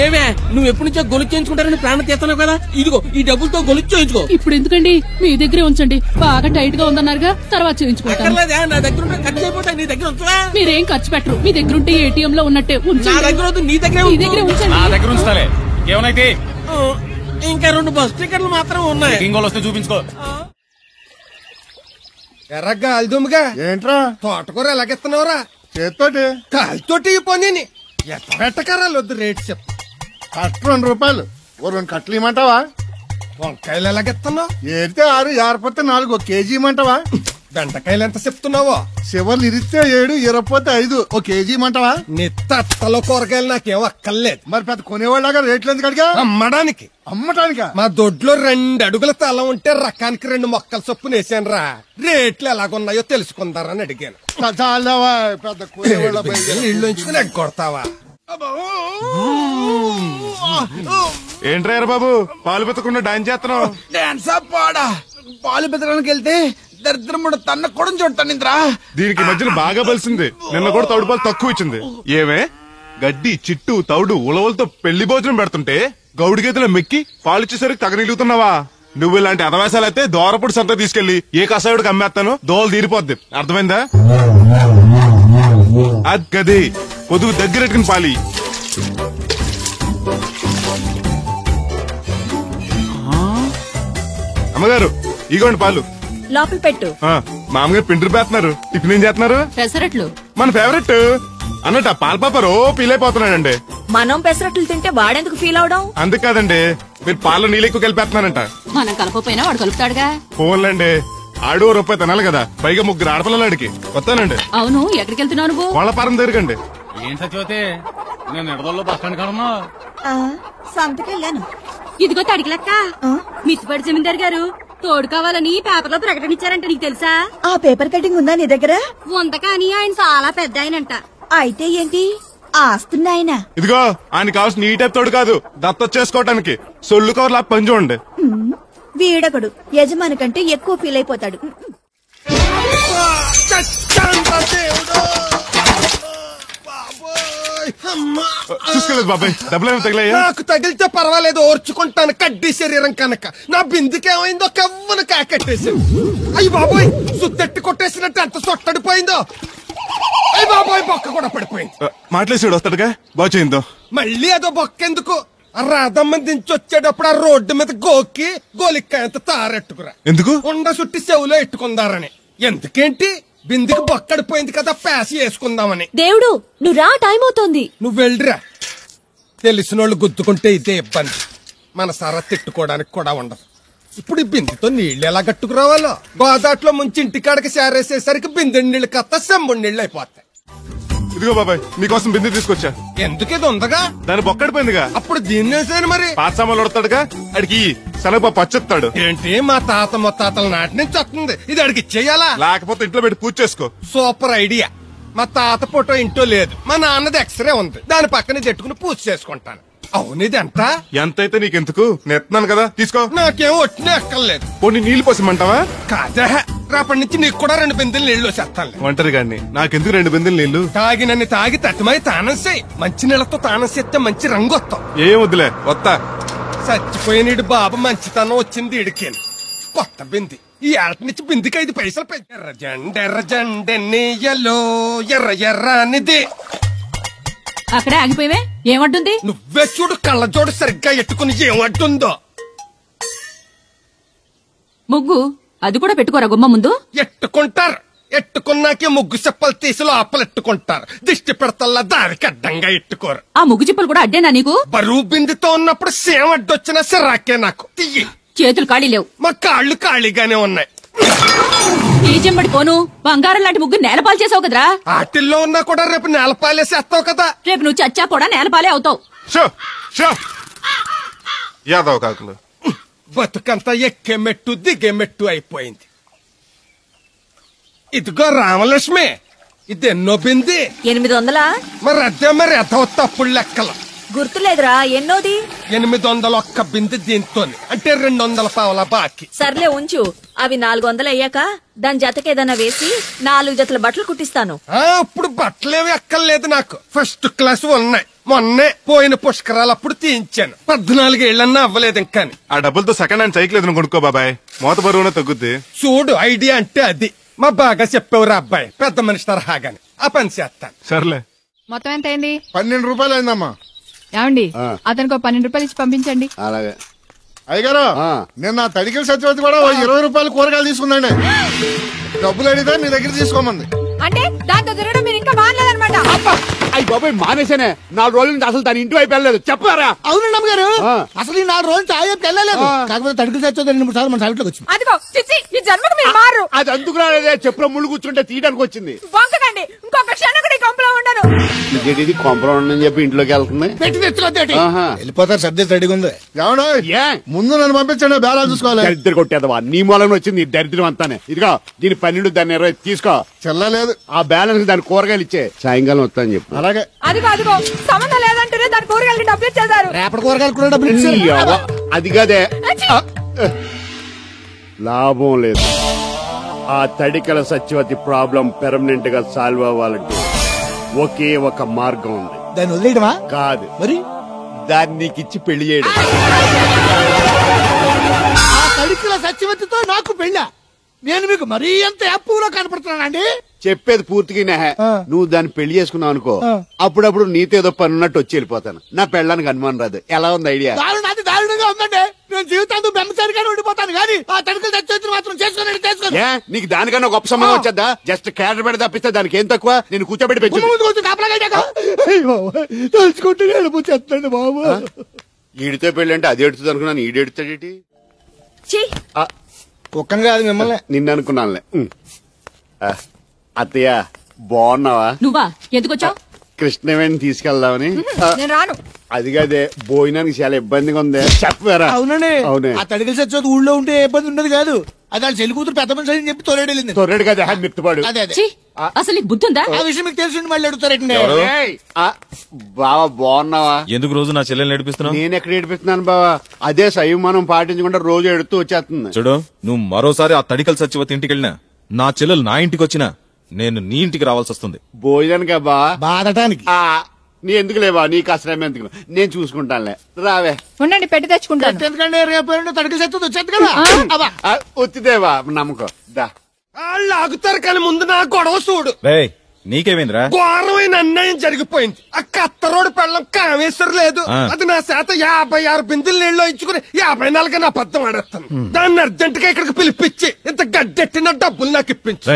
ఏమే, నువ్వు ఎప్పటి నుంచో గొలుసు చేయించుకుంటారని ప్లాన్ చేస్తున్నావు కదా, ఇదిగో ఈ డబ్బులతో గొలుసు చేయించుకో. ఇప్పుడు ఎందుకండి? మీ దగ్గరే ఉంచండి, బాగా టైట్ గా ఉందన్నారుగా, తర్వాత చేయించుకుంటాను. నా దగ్గర ఉంటే ఖర్చు అయిపోతాయి, నీ దగ్గర ఉంచవా? మీరేం ఖర్చు పెట్టరు, మీ దగ్గర ఉంటే ఏటీఎం లో ఉన్నట్టే ఉంచండి. నా దగ్గర వద్దు, నీ దగ్గరే ఉంచండి. నా దగ్గర ఉంచుతాలే, ఏమైతే. ఇంకా 2 బస్ టికెట్లు మాత్రం ఉన్నాయి. ఇంకోళ్ళు వస్తే చూపించుకో. ఎర్రగా అల్దుమ్గా ఏంట్రా తోటకూర ఎలాగెత్తున్నావురా? చేత్తోటి కాలుతోటి పోనీ ఎట్టకరాలు వద్దు, రేటు చెప్పు. కట్ట 2 రూపాయలు, ఓ 2 కట్టలు ఇమ్మంటావా? వంకాయలు ఎలాగెత్తున్నావు? ఏరితే 6, ఏరపోతే 4, 1 కేజీ ఇమ్మంటావా? బెండకాయలు ఎంత చెప్తున్నావో? చివర్లు ఇరిస్తే 7, ఇరపోతే 5, 1 కేజీ ఇమ్మంటావా? నీ తట్టలో కూరగాయలు నాకేం అక్కర్లేదు. మరి పెద్ద కొనేవాళ్ళగా రేట్లు ఎందుకు అడిగా? అమ్మడానికి. అమ్మటానికా? మా దొడ్లో 2 అడుగుల తల ఉంటే రకానికి 2 మొక్కల చొప్పున వేసాను రా. రేట్లు ఎలాగున్నాయో తెలుసుకుందారని అడిగాను. పెద్ద కొనేవాళ్ళ ఇల్లు ఉంచుకుని ఎగ్గొడతావా? ఏంట్రా బాబు, పాలు పెత్తకుండా డాన్స్ చేస్తున్నావు? డాన్సా పాడా? పాలు పెత్తడానికి వెళ్తే దరిద్రముడు తన్న కూడా చూడతానింద్రా. దీనికి మధ్యన బాగా బలిసింది, నిన్న కూడా తౌడు పాలు తక్కువ ఇచ్చింది. ఏమే గడ్డి చిట్టు తౌడు ఉలవలతో పెళ్లి భోజనం పెడుతుంటే గౌడి గేదెలో మెక్కి పాలిచ్చేసరికి తగనిలుగుతున్నావా? నువ్వు ఇలాంటి అదవేశాలు అయితే దోరపుడు సంత తీసుకెళ్లి ఏ కసాయుడికి అమ్మేస్తాను దోలు తీరిపోద్ది. అర్థమైందా? అది గది పొదుగు దగ్గరెట్టుకుని పాలి. అమ్మగారు ఇగోండి పాలు. లోపల పెట్టు. మామగారు పిండి పేస్తున్నారు. టిఫిన్ ఏం చేస్తున్నారు? పెసరట్లు. మన ఫేవరెట్ అన్నట్టు ఆ పాల పాప రో ఫీల్ అయిపోతున్నాడండి. మనం పెసరట్లు తింటే వాడెందుకు ఫీల్ అవడం? అందుకు కాదండి, మీరు పాలు నీళ్ళు ఎక్కువ కలిపేస్తున్నారంట. మనం కలపపోయినా వాడు కలుపుతాడుగా. ఫోన్లండి, ఆడు రూపాయి తినాలి కదా, పైగా 3 ఆడపిల్లలు అడిగి వస్తానండి. అవును, ఎక్కడికి వెళ్తున్నావు నువ్వు? వాళ్ళ పారం దగ్గరకండి. ఏం సచివతే నేను నిడదల్లో బస్ స్టాండ్ కాడన్నా సంతకెళ్ళాను. ఇదిగో తడికిలక్క, మిత్తిపడి జమీందార్ గారు తోడు కావాలని పేపర్లో ప్రకటన ఇచ్చారంట. నీకు తెలుసా? ఆ పేపర్ కటింగ్ ఉందా నీ దగ్గర? ఉంద కానీ ఆయన చాలా పెద్ద ఆయనంట. అయితే ఏంటి ఆస్తున్నాయన? ఇదిగో ఆయన కావాల్సిన నీ టైప్ తోడు కాదు, దత్త చేసుకోవటానికి సొల్లు కవర్లా పని చూడండి. వీడకడు యజమాని కంటే ఎక్కువ ఫీల్ అయిపోతాడు. చూసుకోలేదు బాబాయ్, డబ్బులు తగిలాయా? నాకు తగిలితే పర్వాలేదు, ఓర్చుకుంటాను. కడ్డీ శరీరం కనుక నా బిందుకేమైందో కవ్వను కాకట్టేసాను. అయ్యి బాబోయ్, సుత్తెట్టి కొట్టేసినట్టు ఎంత సొట్టడిపోయిందో. అయ్యి బాబోయ్, బొక్క కూడా పడిపోయింది. మాట్లాడేసాడు వస్తాడుగా, బాగు చేయిందో. మళ్ళీ అదో బొక్క ఎందుకు? రాధమ్మ దించి వచ్చేటప్పుడు ఆ రోడ్డు మీద గోకి గోలిక్కాయంత తారెట్టుకురా. ఎందుకు? ఉండ సుట్టి చెవులో ఎట్టుకుందారని. ఎందుకేంటి? బిందుకి బొక్కడిపోయింది కదా, పేసి వేసుకుందామని. దేవుడు నువ్వు రా, టైం అవుతోంది. నువ్వు వెళ్ళిరా. తెలిసినోళ్ళు గుద్దుకుంటే ఇదే ఇబ్బంది. మన సర తిట్టుకోవడానికి కూడా ఉండదు. ఇప్పుడు ఈ బిందెతో నీళ్లు ఎలా గట్టుకురావాలో. గోదాట్లో ముంచి ఇంటికాడకి సేరేసేసరికి బిందె నీళ్లు కత్త సెంబుడి నీళ్లు అయిపోతాయి. ఇదిగో బాబాయ్, నీకోసం బిందె తీసుకొచ్చా. ఎందుకు ఇది ఉందగా? దాని బొక్కడిపోయిందిగా. అప్పుడు దీన్ని వేసాను మరి. పాత సామాన్లు వడతాడుగా, అడిగి సెలవు పచ్చొస్తాడు. ఏంటి మా తాత ముత్తాతల నాటి నుంచి వస్తుంది, ఇది అడిగి ఇచ్చేయాలా? లేకపోతే ఇంట్లో పెట్టి పూజ చేసుకో. Super idea. మా తాత ఫోటో ఇంట్లో లేదు, మా నాన్నది ఎక్స్రే ఉంది, దాని పక్కన చెట్టుకుని పూజ చేసుకుంటాను. అవును, ఇది ఎంత? ఎంతైతే నీకెందుకు, నెత్తున్నాను కదా, తీసుకో. నాకేం ఒట్టినే ఎక్కర్లేదు. పోనీ నీళ్లు పోసమంటావా? కాదా, రేపటి నుంచి నీకు కూడా 2 బిందెలు నీళ్లు చేస్తాను. ఒంటరి గాని నాకెందుకు 2 బిందెలు నీళ్లు? తాగినన్ని తాగి తట్టుమై తానం చేయి. మంచి నీళ్లతో తానం చేస్తే మంచి రంగు వస్తాం. ఏం వద్దులే, వస్తా. చచ్చిపోయినీడు బాబు మంచితనం వచ్చింది ఇడికేను. కొత్త బింది ఈ ఆట నుంచి బిందికి 5 పైసలు పెంచి. ఎర్రజెండెన్నీయలో ఎర్ర ఎర్రనిది. అక్కడే ఆగిపోయావే, ఏమంటుంది? నువ్వే చూడు, కళ్ళజోడు సరిగ్గా ఎట్టుకుని ఏమంటుందో. ముగ్గు అది కూడా పెట్టుకోరా గుమ్మ ముందు. ఎట్టుకుంటారు, ఎట్టుకున్నాకే ముగ్గు చెప్పలు తీసి లోపలెట్టుకుంటారు. దిష్టి పెడతల్లా దారికి అడ్డంగా ఎట్టుకోరు. ఆ ముగ్గు చిప్పలు కూడా అడ్డేనా నీకు? బరువు బిందుతో ఉన్నప్పుడు సేమ అడ్డొచ్చినా సిరాకే నాకు. తీయి. చేతులు ఖాళీ లేవు. మా కాళ్ళు ఖాళీగానే ఉన్నాయి. ఈ చెంబడి పోను, బంగారం లాంటి ముగ్గు నేలపాలు చేసావు కదరా. ఆటిల్లో ఉన్నా కూడా రేపు నేలపాలేసేస్తావు కదా. రేపు నువ్వు చచ్చా కూడా నేలపాలే అవుతావు. యాదవ్ కాకులు బతుకంతా ఎక్కే మెట్టు దిగే మెట్టు అయిపోయింది. ఇదిగో రామలక్ష్మి, ఇది ఎన్నో బింది? 800. మరి అదే మరి ఎదవ తప్పుడు లెక్కలు. గుర్తులేదురా, ఎన్నోది? 800 బింది దీంతో, అంటే 200 పావలా బాకీ. సర్లే ఉంచు, అవి 400 అయ్యాక దాని జతకేదన్నా వేసి 4 జతల బట్టలు కుట్టిస్తాను. ఇప్పుడు బట్టలేవి ఎక్కర్లేదు నాకు, ఫస్ట్ క్లాస్ ఉన్నాయి. మొన్నే పోయిన పుష్కరాలు అప్పుడు తీయించాను. 14 ఏళ్ళన్నా అవ్వలేదు ఇంకా. ఆ డబ్బులతో సెకండ్ హ్యాండ్ సైకిల్ ఏదైనా కొనుక్కో బాబాయ్, మోత బరువునే తగ్గుద్ది. చూడు, ఐడియా అంటే అది. మా బాగా చెప్పేవారు అబ్బాయి, పెద్ద మనిషి తరహాగాని. ఆ పని చేస్తాను. సర్లే. మొత్తం ఎంత అయింది? 12 రూపాయలు అయిందమ్మా. ఏమండి, అతనికి 12 రూపాయలు ఇచ్చి పంపించండి. అలాగే. అయ్యగారు, నేను నా తడికిల సత్యవతి కూడా 20 రూపాయలు కూరగాయలు తీసుకుందండి. డబ్బులు అడిగితే నీ దగ్గర తీసుకోమంది. అంటే దాంతో తిరగడం మీరు ఇంకా మానలేదన్నమాట. అయ్యి బాబాయ్, మానేశానే. 4 రోజుల నుంచి అసలు తన ఇంటి వైపు వెళ్ళలేదు. చెప్పారా? అవునండి అమ్మగారు, అసలు ఈ 4 రోజులు చాయ్ వైపు వెళ్ళలేదు. కాకపోతే తడికి సత్యవతి 2-3 సార్లు మన సైట్లోకి వచ్చింది. అదిగో చిచ్చి, ఈ జన్మకు మీరు మారు. అది అందుకు రాలేదే, చెప్పులో ముళ్ళు కూర్చుంటే తీయడానికి వచ్చింది. బొంకకండి, ఇంకొక క్షణం కూడా ఈ కొంపలో ఉండను. ఇది కొంపలో ఉండని చెప్పి ఇంట్లోకి వెళ్తుంది. పెట్టి తెచ్చుకోద్దేటి, వెళ్ళిపోతారు. సర్ది రెడీగా ఉంది. ఏమన్నా ముందు నన్ను పంపించండి, బేరాలు చూసుకోవాలి. దరిద్ర కొట్టేదవా, నీ మూలంగా వచ్చింది ఈ దరిద్రం అంతానే. ఇదిగో దీని 12, దాన్ని 20 తీసుకో. చెల్లలేదు, ఆ బ్యాలెన్స్ దాని కూరగాయలు ఇచ్చే. సాయంకాలం వస్తా అని చెప్పు. అలాగే. అదిగో అదిగో, సంబంధం లేదంటేనే దాని కూరగాయలకి డబ్బులు ఇచ్చేశారు. రేపటి కూరగాయలు కూడా డబ్బులు ఇచ్చారు. అది కదే, లాభం లేదు. ఆ తడికల సత్యవతి ప్రాబ్లం పెర్మనెంట్ గా సాల్వ్ అవ్వాలంటే ఒకే ఒక మార్గం ఉంది. దాన్ని వదిలేయడమా? కాదు మరి, దాన్ని నీకిచ్చి పెళ్లి చేయడం. సత్యవతితో నాకు పెళ్ళా? నేను మీకు మరీ ఎంత యాప్లో కనపడుతున్నానండి? చెప్పేది పూర్తిగా నువ్వు దాన్ని పెళ్లి చేసుకున్నావు అనుకో, అప్పుడప్పుడు నీతో ఏదో పని ఉన్నట్టు వచ్చి వెళ్ళిపోతాను. నా పెళ్ళానికి అనుమానం రాదు. ఎలా ఉంది ఐడియా? అది దారుణంగా ఉందండి. నేను జీవితాంతం బెమ్మసారిగానే ఉండిపోతాను కానీ ఆ తడికలు తెచ్చి మాత్రం చేసుకోండి. నీకు దానికన్నా గొప్ప సంబంధం వచ్చేద్దా? జస్ట్ క్యారెట్ పెడితే తప్పిస్తే దానికి ఏం తక్కువ? నేను కూర్చోబెట్టి పెంచు. తలుచుకుంటే వెళ్ళిపోతుంది బాబు. ఈడితో పెళ్లి అంటే అది ఎడుతుంది అనుకున్నాను, ఈడు ఎడుతాడేటి? ఒక్కని కాదు మిమ్మల్ని, నిన్ను అనుకున్నానులే. అత్తయ్య బాగున్నావా? నువ్వా? ఎందుకు వచ్చావు? కృష్ణవేణి తీసుకెళ్దామని. నేను రాను. అది కాదే, భోజనానికి చాలా ఇబ్బందిగా ఉంది. చెప్పారా? అవునండి. అవునే. ఆ తడికలు చచ్చేది ఊళ్ళో ఉంటే ఏ ఇబ్బంది ఉండదు కాదు. అది వాళ్ళ చెల్లి కూతురు పెద్ద మనిషి అని చెప్పి తొర్రెడెళ్ళింది. తొర్రెడు కదా, మిత్తుపాడు. అదే అసలు నీకు బుద్ధి ఉందా? ఆ విషయం మీకు తెలిసి మళ్ళీ అడుగుతారండి. బావా బాగున్నావా? ఎందుకు రోజు నా చెల్లెల్ని ఏడిపిస్తున్నావు? నేను ఎక్కడ ఏడిపిస్తున్నాను బావా? అదే సంయమనం పాటించకుండా రోజు ఎడుతూ వచ్చేస్తుంది. చూడు, నువ్వు మరోసారి ఆ తడికల సత్యవతి ఇంటికి వెళ్ళినా, నా చెల్లెలు నా ఇంటికి వచ్చినా నేను నీ ఇంటికి రావాల్సి వస్తుంది. భోజనానికి బా బాధటానికి. నీ ఎందుకు లేవా? నీకు అసలు ఎందుకు, నేను చూసుకుంటానులే. రావే. ఉండండి, పెట్టి తెచ్చుకుంటాను. ఎందుకంటే రేపు తడికలు చచ్చేది వచ్చేది కదా. వచ్చిదేవా నమ్మకం. దా వాళ్ళు ఆగుతారు కానీ ముందు నా గొడవ చూడు. నీకేమైందిరా? ఘోరమైన అన్యాయం జరిగిపోయింది. ఆ కత్తరోడు పెళ్ళం కామేశ్వర లేదు. అది నా శాత 56 బిందులు నీళ్ళు ఇచ్చుకుని 54 నా అబద్ధం ఆడేస్తాను. దాన్ని అర్జెంట్ గా ఇక్కడికి పిలిపించి ఇంత గడ్డెట్టిన డబ్బులు నాకు ఇప్పించు.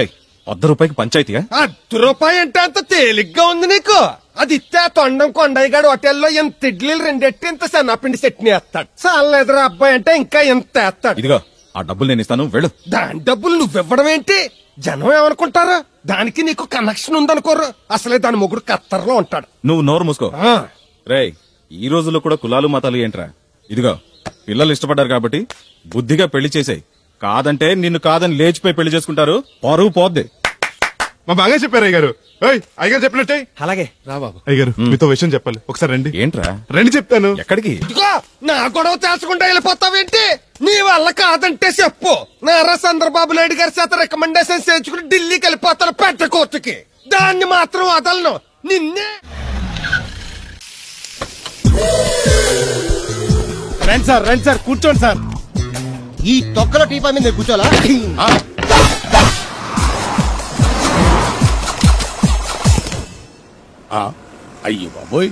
₹100 పంచాయతీగా? ₹1 అంటే అంత తేలిగ్గా ఉంది నీకు? అది ఇస్తే తొండం కొండయ్యగాడు హోటల్లో ఎంత ఇడ్లీలు 2 ఎట్టి ఇంత సన్నపిండి చట్నీ వేస్తాడు. చాలేదురా అబ్బాయి అంటే ఇంకా ఎంత వేస్తాడు. ఇదిగో ఆ డబ్బులు నేను ఇస్తాను, వెళ్ళు. దాని డబ్బులు నువ్వివ్వడం ఏంటి? జనం ఏమనుకుంటారా? దానికి నీకు కనెక్షన్ ఉందనుకోరు. అసలే దాని మొగుడు కత్తర్లో ఉంటాడు. నువ్వు నోరు మూసుకో. రేయ్, ఈ రోజుల్లో కూడా కులాలు మతాలు ఏంట్రా? ఇదిగో పిల్లలు ఇష్టపడ్డారు కాబట్టి బుద్ధిగా పెళ్లి చేసాయి. కాదంటే నిన్ను కాదని లేచిపోయి పెళ్లి చేసుకుంటారు, పరువు పోద్ది. మా బాగా చెప్పారు అయ్యగారు. అయ్యగారు చెప్పినట్టే. అలాగే రా బాబు. అయ్యగారు మీతో విషయం చెప్పాలి, ఒకసారి రండి. ఏంట్రా? రండి చెప్తాను. ఎక్కడికి? నా గొడవ తేల్చకుండా వెళ్ళిపోతావేంటి? నీ వల్ల కాదంటే చెప్పు. నారా చంద్రబాబు నాయుడు గారి చేత రికమెండేషన్ చేయించుకుని ఢిల్లీకి వెళ్ళిపోతాను పెద్ద కోర్టుకి. దాన్ని మాత్రం వదలను. నిన్నే రండి సార్ కూర్చోండి సార్. ఈ తొక్కల టీపా మీద కూర్చోలా? అయ్యో బాబోయ్,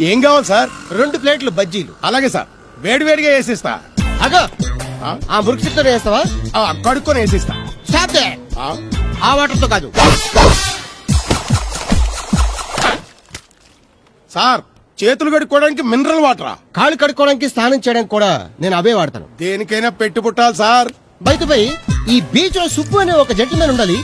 ఏం కావాలి సార్? 2 ప్లేట్లు బజ్జీలు. అలాగే సార్, వేడివేడిగా వేసిస్తా. అగో ఆ మురికి చిత్తం వేస్తావా? కడుక్కొని వేసిస్తా. ఆ వాటర్తో కాదు సార్, చేతులు కడుక్కోవడానికి మినరల్ వాటరా? కాళ్ళు కడుక్కోవడానికి స్నానం చేయడానికి కూడా నేను అవే వాడతాను. దేనికైనా పెట్టి పుట్టాలి సార్. బయటపై ఈ బీచ్ లో సుబ్బు అనే ఒక జెంటిల్మెన్ ఉండాలి.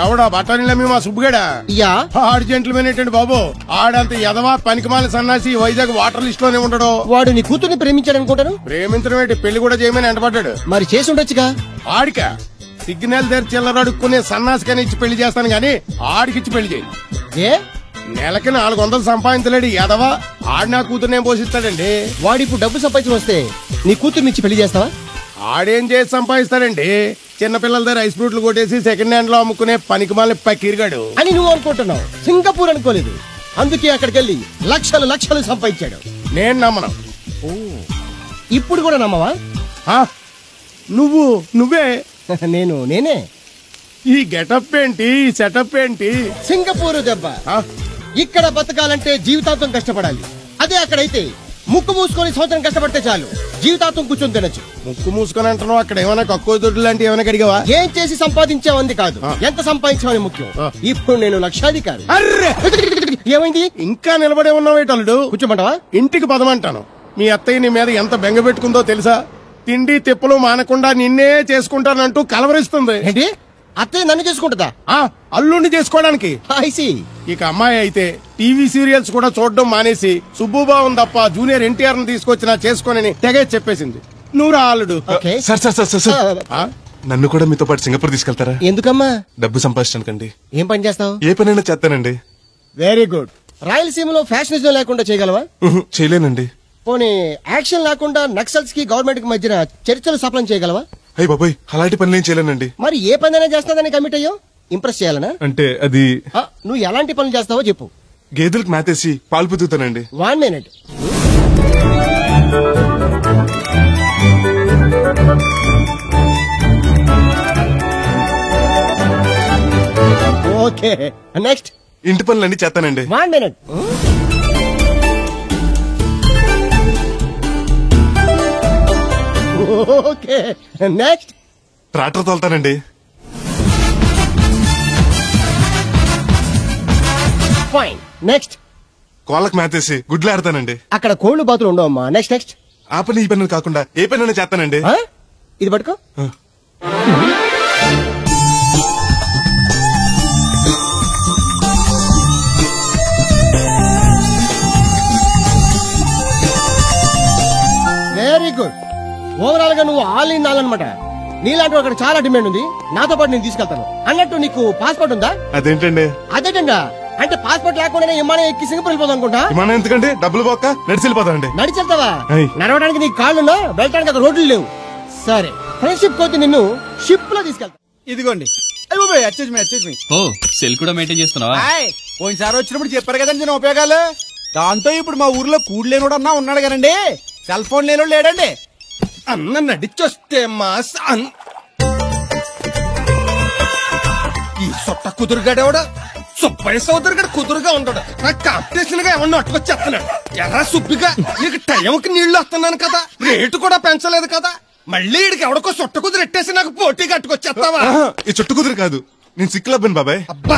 ఎవడా బఠానీల మా సుబ్బుగడా? యా, ఆడు జెంటిల్మెన్ ఏంటండి బాబు? ఆడంత ఎదవా పనికిమాల సన్నాసి వైజాగ్ వాటర్ లిస్ట్ లోనే ఉండడు. వాడు నీ కూతుర్ని ప్రేమించాడు అనుకుంటాను. ప్రేమించడం ఏంటి, పెళ్లి కూడా చేయమని ఎంటపడ్డాడు. మరి చేసి ఉండొచ్చుగా. ఆడిక సిగ్నల్ దగ్గర చిల్లరడుక్కునే సన్నాసికని ఇచ్చి పెళ్లి చేస్తాను గాని ఆడికిచ్చి పెళ్లి చేయి. ఏ నెలకి 400 సంపాదించలేడు ఎదవా. ఆడి నా కూతురునే పోషిస్తాడండి. వాడిప్పుడు డబ్బు సంపాదించి వస్తే నీ కూతుర్ని ఇచ్చి పెళ్లి చేస్తావా? ఆడేం చేసి సంపాదిస్తాడండి? చిన్నపిల్లల దగ్గర ఐస్ ఫ్రూట్లు కొట్టేసి సెకండ్ హ్యాండ్ లో అమ్ముకునే పనికిమాలని పక్కిరిగాడు అని నువ్వు అనుకుంటున్నావు. సింగపూర్ అనుకోలేదు. అందుకే అక్కడికి వెళ్ళి లక్షలు సంపాదించాడు. నేను నమ్మను. ఇప్పుడు కూడా నమ్మవా? నువ్వే నేనే. ఈ గెటప్ ఏంటి, ఈ సెటప్ ఏంటి? సింగపూర్ దెబ్బ. ఇక్కడ బతకాలంటే జీవితాంతం కష్టపడాలి. అదే అక్కడైతే ముక్కు మూసుకొని సంవత్సరం కష్టపడితే చాలు, జీవితాంతం కూర్చొని తినచ్చు. ముక్కు మూసుకొని అంటున్నావు, అక్కడ ఏమైనా కక్కువ దొడ్డు లాంటి ఏమైనా కడిగావా? ఏం చేసి సంపాదించావంది కాదు, ఎంత సంపాదించావని ముఖ్యం. ఇప్పుడు నేను లక్షాధికారి. ఏమైంది? ఇంకా నిలబడే ఉన్నావు అల్లుడు? కూర్చోమంటావా? ఇంటికి పదమంటాను. మీ అత్తయ్య నీ మీద ఎంత బెంగ పెట్టుకుందో తెలుసా? తిండి తిప్పలు మానకుండా నిన్నే చేసుకుంటానంటూ కలవరిస్తుంది. ఏంటి? అత్తయ్య నన్ను చేసుకుంటుందా? అల్లుడిని చేసుకోవడానికి. ఇక అమ్మాయి అయితే టీవీ సీరియల్స్ కూడా చూడడం మానేసి సుబ్బుబాబు తప్ప జూనియర్ ఎన్టీఆర్ ని తీసుకొచ్చినా చేసుకోనని తెగే చెప్పేసింది. నువ్వు రా అల్లుడు. సార్ నన్ను కూడా మీతో పాటు సింగపూర్ తీసుకెళ్తారా? ఎందుకమ్మా? డబ్బు సంపాదించడానికండి. ఏం పని చేస్తావు? ఏ పనైనా చేస్తానండి. Very good. రాయలసీమలో ఫ్యాషనిజం లేకుండా చేయగలవా? చేయలేనండి. పోనీ యాక్షన్ లేకుండా నక్సల్స్ కి గవర్నమెంట్ కి మధ్యన చర్చలు సఫలం చేయగలవా? అయ్యి బాబాయ్, అలాంటి పనులు ఏం చేయలేనండి. మరి ఏ పనైనా చేస్తాదని కమిట్ అయ్యో? ఇంప్రెస్ చేయాలనా? అంటే అది నువ్వు ఎలాంటి పనులు చేస్తావో చెప్పు. గేదెలకు మేతేసి పాలు పుతుతానండి. 1 minute. Okay next. ఇంటి పనులన్నీ చేస్తానండి. 1 minute. Okay next. ట్రాక్టర్ తోలుతానండి. Fine next. కోళ్ళకు మేతేసి గుడ్లు ఆడతానండి. అక్కడ కోళ్లు బాతులు ఉండవమ్మా. Next next. ఆ పని ఈ పని కాకుండా ఏ పని చేస్తానండి. ఇది పట్టుకో. Very good. ఓవరాల్ గా నువ్వు ఆల్ ఇన్ ఆల్ అనమాట. నీలాంటి అక్కడ చాలా డిమాండ్ ఉంది. నాతో పాటు నేను తీసుకెళ్తాను. అన్నట్టు నీకు పాస్పోర్ట్ ఉందా? అదేంటండి? అదేటంగా అంటే పాస్పోర్ట్ లేకుండానే విమానం ఎక్కి సింగపూర్ వెళ్ళిపోతాం అనుకుంటా. విమానం ఎందుకండి? డబ్బులు పోక నడిచి వెళ్ళిపోతానండి. నడిచి వెళ్తావా? నడవడానికి నీకు కాళ్ళున్నా, వెళ్ళడానికి అక్కడ రోడ్లు లేవు. సరే ఫ్రెండ్షిప్ కోతి నిన్ను షిప్ లో తీసుకెళ్తా. ఇదిగోండి. ఓ సెల్ కూడా మెయింటైన్ చేస్తున్నావా? పోయినసారి వచ్చినప్పుడు చెప్పారు కదండి నేను ఉపయోగాలు. దాంతో ఇప్పుడు మా ఊర్లో కూడు లేనోడు అన్నా ఉన్నాడు కదండి. సెల్ ఫోన్ లేనోడు లేడండి. అన్న నడిచొస్తే మాస్ ఈ సొట్ట కుదురుగాడేవాడు సుబ్బయ్య సోదరు గడు కుదురుగా ఉంటాడు. నాకు కాంపిటీషన్ గా ఎవరిని అట్టుకొచ్చేస్తున్నాడు. ఎర్రా సుబ్బిగా నీకు టైంకి నీళ్లు వస్తున్నాను కదా, రేటు కూడా పెంచలేదు కదా, మళ్ళీ ఇడికి ఎవడికో సొట్ట కుదురు ఎట్టేసి నాకు పోటీ కట్టుకొచ్చేస్తావా? ఈ చుట్టు కుదురు కాదు, నేను సిక్కులబ్బాను బాబాయ్. అబ్బా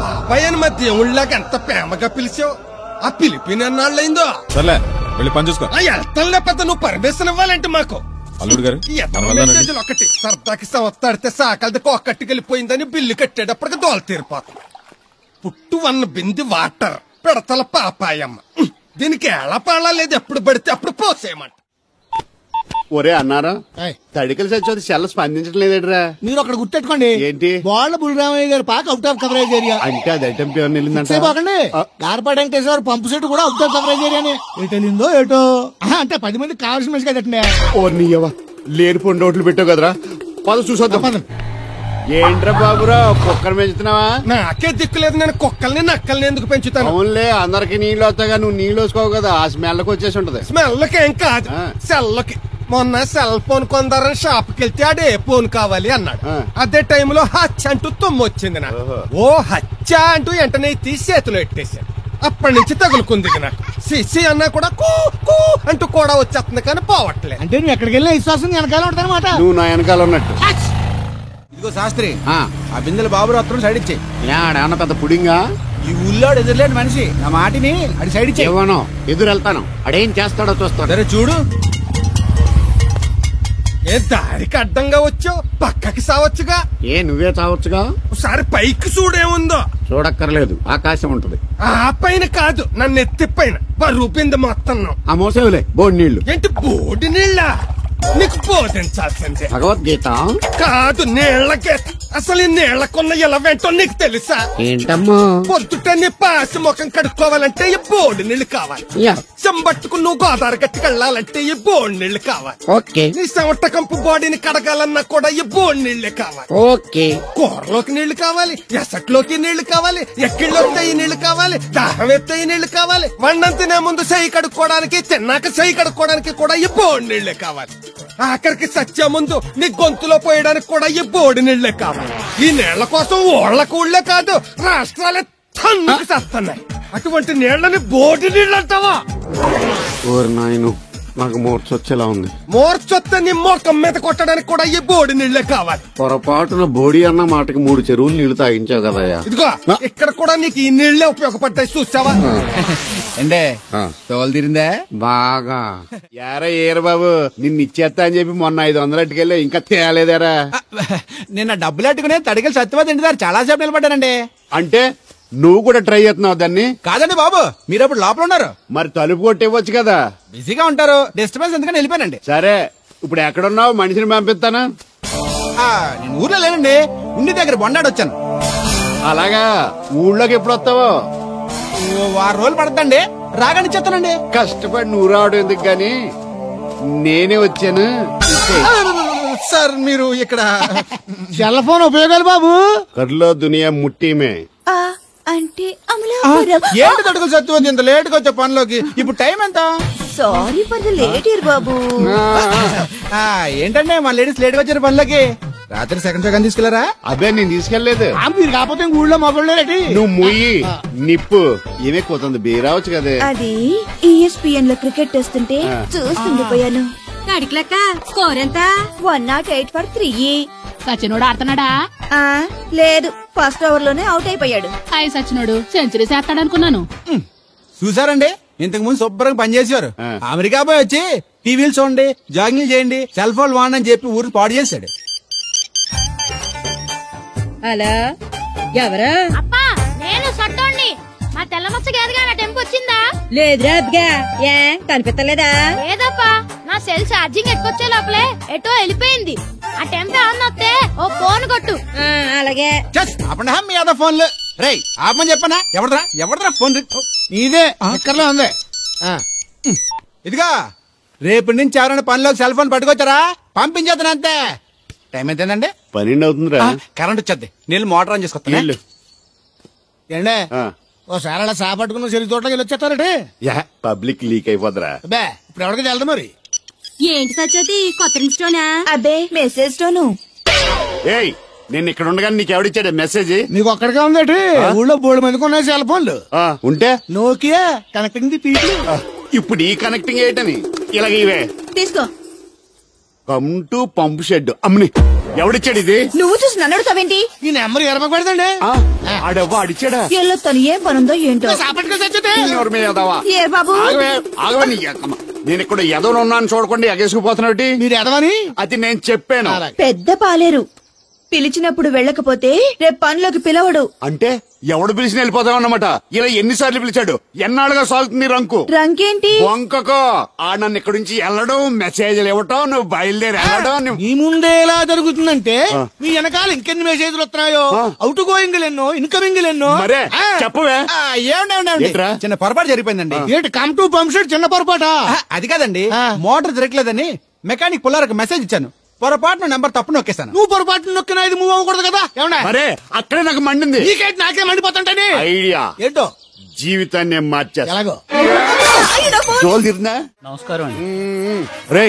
బాబాయ్ అని మా దేవుళ్ళకి ఎంత ప్రేమగా పిలిచావు. ఆ పిలిపిన ఎన్నాళ్ళైందో. సర్లే వెళ్ళి పని చూసుకో. వెళ్తానులే పెద్ద, నువ్వు పర్మిషన్ ఇవ్వాలంటే మాకు. అల్లుడు గారు మెసేజ్లు ఒకటి సరదాకి సంవత్సరాడితే సాకలది కొక్కట్టుకెళ్ళిపోయిందని బిల్లు కట్టేటప్పటికి దోల తీరిపోతుంది. పుట్టు 1 బింది వాటర్ పెడతల పాపాయమ్మ. దీనికి ఎలా పాడాలేదు, ఎప్పుడు పడితే అప్పుడు పోసేయమంట. ఒరే అన్నారా తడికలు చచ్చి సెల్ల స్పందించడం లేదట్రా. మీరు అక్కడ గుర్తెట్టుకోండి. ఏంటి? వాళ్ళ బుల్రామయ్య గారు పాక అవుట్ ఆఫ్ కవరేజ్ ఏరియా అంటే అది ఐటమ్ పేరు వెళ్ళిందంటే గార్పాటి వెంకటేశ్వర పంపు సెట్ కూడా అవుట్ ఆఫ్ కవరేజ్ ఏరియానే. ఎటు వెళ్ళిందో ఏటో. అంటే 10 మంది కావాల్సిన మనిషి కదటనే. ఓ నీయవా లేని పొండి రోడ్లు పెట్టావు కదరా. పద చూసొద్దాం. ఏంట్రా బాబురా కుక్కర్ పెంచుతున్నావా? నాకే దిక్కులేదు, నేను కుక్కల్ని నక్కల్ని ఎందుకు పెంచుతాను? అవునులే అందరికి నీళ్ళు వస్తాగా, నువ్వు నీళ్ళు వేసుకోవు కదా, ఆ స్మెల్కి వచ్చేసి ఉంటది. స్మెల్కి ఏం కాదు, సెల్లకి. మొన్న సెల్ ఫోన్ కొందరని షాప్ కి వెళ్తే ఆడే ఫోన్ కావాలి అన్నాడు. అదే టైంలో హచ్చ అంటూ తుమ్మొచ్చింది నాకు. ఓ హచ్చ అంటూ వెంటనే తీసి చేతిలో ఎట్టేశాడు. అప్పటి నుంచి తగులుకుంది నాకు. సిసి అన్నా కూడా కూ కూ అంటూ కూడా వచ్చేస్తుంది కానీ పోవట్లేదు. అంటే నువ్వు ఎక్కడికి వెళ్ళినా విశ్వాసం వెనకాల ఉంటదన్నమాట. నువ్వు నా వెనకాల ఉన్నట్టు. ఇదిగో శాస్త్రి, ఆ బిందెలు బాబు రత్నం సైడ్ ఇచ్చే. ఏమన్నా పెద్ద పుడింగా? ఈ ఊళ్ళో ఎదురులేని మనిషి, నా మాటిని అది సైడ్ ఇచ్చే. ఏమనో ఎదురు వెళ్తాను, అడేం చేస్తాడో చూస్తాను. సరే చూడు. ఏ దారికి అడ్డంగా వచ్చావు, పక్కకి సావచ్చుగా. ఏ నువ్వే చావచ్చుగా. ఒకసారి పైకి చూడేముందో. చూడక్కర్లేదు, ఆకాశం ఉంటది. ఆ పైన కాదు, నన్ను ఎత్తి పైన రూపింది మొత్తం. ఆ మోసేవులే బోడి నీళ్లు. ఏంటి బోడి నీళ్ళ? నీకు బోధించాల్సిందే. భగవద్గీత కాదు, నీళ్ళకే. అసలు ఈ నీళ్లకున్న ఎలా వెంటో నీకు తెలుసా? ఏంటమ్మా? పొద్దుట నీ పాసి ముఖం కడుక్కోవాలంటే ఈ బోడి నీళ్లు కావాలి. చెంబట్టుకు నువ్వు గోదావరి గట్టికి వెళ్ళాలంటే ఈ బోడి నీళ్లు కావాలి. ఓకే. నీ చెమట కంపు బాడీని కడగాలన్నా కూడా ఈ బోడి నీళ్లే కావాలి. ఓకే. కూరలోకి నీళ్లు కావాలి, ఎసట్లోకి నీళ్లు కావాలి, ఎక్కిళ్ళొస్తే ఈ నీళ్లు కావాలి, దాహం ఎత్తే ఈ నీళ్లు కావాలి. వండం తినే ముందు చెయ్యి కడుక్కోవడానికి, తిన్నాక చెయ్యి కడుక్కోవడానికి కూడా ఈ బోడి నీళ్లే కావాలి. ఆఖరికి సత్య ముందు నీ గొంతులో పోయడానికి కూడా ఈ బోడి నీళ్లే కావాలి. ఈ నీళ్ల కోసం ఓళ్లకు ఊళ్ళే కాదు, రాష్ట్రాలే తన్నుకు చేస్తున్నాయి. అటువంటి నీళ్లని బోడి నీళ్ళు అంటావా? ఓరి నాయను, నాకు మూర్చొచ్చేలా ఉంది. మూర్చొస్తే నీ మోకం మీద కొట్టడానికి కూడా ఈ బోడి నీళ్లే కావాలి. పొరపాటున బోడి అన్న మాటకి 3 చెరువులు నీళ్లు తాగించావు కదయ్యా. ఇదిగో ఇక్కడ కూడా నీకు ఈ నీళ్లే ఉపయోగపడతాయి, చూసావా? అంటే తోలు తీరిందా బాగా? యారా ఏరు బాబు, నిన్ను ఇచ్చేస్తా అని చెప్పి మొన్న 500 అట్టుకెళ్ళి ఇంకా తేలేదారా? నిన్న డబ్బులు అట్టుకునే తడికలు సత్యవతి ఇంటి దగ్గర చాలా సేపు నిలబడ్డానండి. అంటే నువ్వు కూడా ట్రై చేస్తున్నావు దాన్ని? కాదండి బాబు, మీరు అప్పుడు లోపల ఉన్నారు. మరి తలుపు కొట్టివ్వచ్చు కదా. బిజీగా ఉంటారు, డిస్టర్బెన్స్ ఎందుకని వెళ్ళిపోయానండి. సరే ఇప్పుడు ఎక్కడున్నావు? మనిషిని పంపిస్తాను. నేను ఊర్లో లేనండి, ఉండి దగ్గర బొండాడు వచ్చాను. అలాగా? ఊళ్ళోకి ఎప్పుడు వస్తావో? 6 రోజులు పడతండి, రాగానే చెప్తానండి. కష్టపడి నువ్వు రావడం ఎందుకు గాని నేనే వచ్చాను. సార్ మీరు ఇక్కడ సెల్ ఫోన్ ఉపయోగాలు బాబు. కర్లో దునియా ముట్టిమే. అంటే ఏంటి తడుకులు సత్యవతి ఇంత లేటుగా వచ్చే పనిలోకి? ఇప్పుడు టైం ఎంత? Sorry for the late year బాబు. ఏంటంటే మన లేడీస్ లేట్ గా వచ్చారు పనులకి. రాత్రి సెకండ్ సెకండ్ తీసుకెళ్లారా? అబ్బే నేను తీసుకెళ్లేదు. మీరు కాకపోతే ఊళ్ళో మగోళ్ళేటి. నువ్వు ముయ్యి నిప్పు ఏమే పోతుంది బీరావచ్చు కదే. అది ESPN లో క్రికెట్ టెస్తుంటే చూస్తుండిపోయాను. అడిక్లక్క స్కోర్ ఎంత? 108 for 3. సచినోడు ఆడుతున్నాడా? లేదు, ఫస్ట్ ఓవర్ లోనే అవుట్ అయిపోయాడు. హాయ్ సచినోడు సెంచరీ చేస్తాడనుకున్నాను. చూసారండి, ఇంతకు ముందు శుభ్రంగా పనిచేసేవారు. అమెరికా పోయి వచ్చి టీవీలు చూడండి, జాగింగ్ చేయండి, సెల్ ఫోన్ వాడని చెప్పి ఊరు పాడు చేశాడు. అలా ఎవరా? అప్పా నేను సట్టోణ్ణి. మా తెల్లమచ్చ గేదగా నా టెంపు వచ్చిందా? లేదురా అబ్బగా. ఏ కనిపించలేదా? లేదప్పా, నా సెల్ ఛార్జింగ్ ఎక్కువచ్చే లోపలే ఎటో వెళ్ళిపోయింది. ఆ టెంపు ఏమన్నా వస్తే ఓ ఫోన్ కొట్టు. అలాగే. అప్పుడు మీ అదా ఫోన్లు రే ఆపమని చెప్పనా? ఎవడరా ఫోన్? ఇదే ఎక్కర్లో ఉంది. ఇదిగా రేపటి నుంచి ఎవరైనా పనిలోకి సెల్ ఫోన్ పట్టుకొచ్చారా పంపించేద్దాను అంతే. టైం ఎంతేనండి? 12 అవుతుందిరా. కరెంట్ వచ్చేది. నీళ్ళు మోటార్ ఆన్ చేసుకొస్తాను. ఏండే ఓసారి అలా సాపట్టుకున్న చెరుకు తోటలోకి వెళ్ళి వచ్చేస్తారటే. Public leak అయిపోద్రా. అబ్బే ఇప్పుడు ఎవరికి వెళ్దాం మరి. ఏంటి సచ్చోతి కొత్త రింగ్స్టోనా? అబ్బే మెసేజ్ టోను. ఏయ్ నేను ఇక్కడ ఉండగానే నీకు ఎవడిచ్చాడు మెసేజ్? నీకు ఒక్కడికే ఉందటి. ఊళ్ళో 3 మందికి ఉన్నాయి సెల్ ఫోన్లు. ఉంటే నోకియా కనెక్టింగ్ ది పీపుల్. ఇప్పుడు ఈ కనెక్టింగ్ ఏంటని ఇలాగ ఇవే తీసుకో. Come to pump shed. అమ్మని ఎవడిచ్చాడు ఇది? నువ్వు చూసి నన్ను అడుగుతావేంటి? ఈ నెంబర్ ఎరమకు పెడతాండి. ఆడవ్వ అడిచాడా? ఎల్లో తను ఏం పనుందో ఏంటో. ఏ బాబు నేను ఇక్కడ ఎదవను ఉన్నాను చూడకుండా ఎగేసుకుపోతున్నాడు. మీరు ఎదవని అది నేను చెప్పాను. పెద్ద పాలేరు పిలిచినప్పుడు వెళ్ళకపోతే రేపు పనిలోకి పిలవడు. అంటే ఎవడు పిలిచిన వెళ్ళిపోతామన్నమాట. ఇలా ఎన్నిసార్లు పిలిచాడు? ఎన్నాళ్ళుగా సాగుతుంది రంకు. రంకేంటి? వంకకో ఆ నన్ను ఇక్కడి నుంచి వెళ్ళడం, మెసేజ్లు ఇవ్వటం, నువ్వు బయలుదేరి వెళ్ళడం. మీ ముందే ఎలా జరుగుతుందంటే మీ వెనకాల ఇంకెన్ని మెసేజ్లు వస్తున్నాయో. అవుట్ గోయింగ్ ఎన్నో, ఇన్కమింగ్ ఎన్నో. మరే చెప్పవే. చిన్న పొరపాటు జరిగిపోయిందండి. ఏంటి కమ్ టు పంప్ షెడ్ చిన్న పొరపాట? అది కాదండి, మోటార్ తిరగలేదని మెకానిక్ పుల్లారకు మెసేజ్ ఇచ్చాను. పొరపాటున నెంబర్ తప్పు నొక్కేస్తాను. నువ్వు పొరపాటు నొక్కినా ఇది మూవ్ అవ్వకూడదు కదా. ఏమన్నా మరే అక్కడే నాకు మండింది. నీకేంటి నాకే మండిపోతుంటని ఐడియా ఏంటో జీవితాన్ని మార్చేస్తా. ఎలాగో జోలు తిరున్నా. నమస్కారం అండి. రే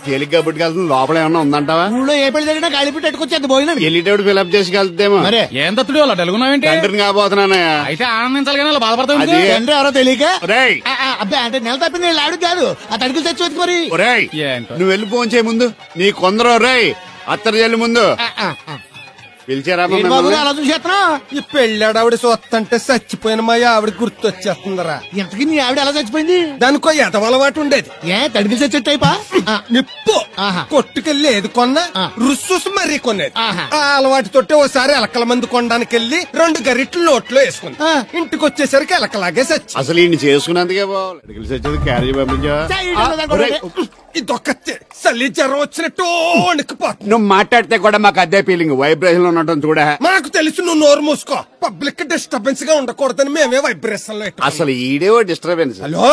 తేలిగ్గా పుట్టుకెళ్తుంది. లోపల ఏమన్నా ఉందంటావా? ఊళ్ళో ఏ పెళ్లి జరిగినా కాలిపెట్టి ఎట్టుకొచ్చేది పోయినా వెళ్ళేటప్పుడు ఫిల్అప్ చేసి వెళ్తేమో. మరే ఏం తత్తుడు అలా తెలుగున్నావేంటి? తండ్రిని కాబోతున్నానయ్యా. అయితే ఆనందించాలి కానీ అలా బాధపడతావు. అది తండ్రి ఎవరో తెలియక. రేయ్ అబ్బాయి అంటే నెల తప్పింది ఆడు కాదు. ఆ తడికి తెచ్చి మరి. రేయ్ నువ్వు వెళ్ళి ఫోన్ చేయ ముందు. నీ కొందరు రేయ్ అత్తరు చెల్లి ముందు పిలిచారా? అలా చూసేస్తున్నా. ఈ పెళ్ళాడావిడ సొత్తంటే చచ్చిపోయిన మా ఆవిడ గుర్తొచ్చేస్తుందరా. ఇంతకీ నీ ఆవిడ ఎలా చచ్చిపోయింది? దానికో ఎదవలవాటు ఉండేది. ఏ తడికి చచ్చేట్టు అయిపా నిప్పు కొట్టుకెళ్ళి ఏది కొన్నా రుస్సుస్ మరీ కొనేది. ఆ అలవాటుతోటే ఓసారి ఎలకల మందు కొనడానికి వెళ్ళి 2 గరిట్లు నోట్లో వేసుకుంది. ఇంటికి వచ్చేసరికి ఎలకలాగే చచ్చి. అసలు ఈయన చేసుకున్నందుకే చచ్చేది. క్యారేజ్ పంపించా. ఇదొక చలి జ్వరం వచ్చినట్టు వణికిపోతుంది. నువ్వు మాట్లాడితే కూడా మాకు అదే ఫీలింగ్. వైబ్రేషన్ లో ఉండటం చూడ. మాకు తెలుసు నువ్వు నోరు మూసుకో. పబ్లిక్ డిస్టర్బెన్స్ గా ఉండకూడదని మేమే వైబ్రేషన్ లో. అసలు ఈడే డిస్టర్బెన్స్. హలో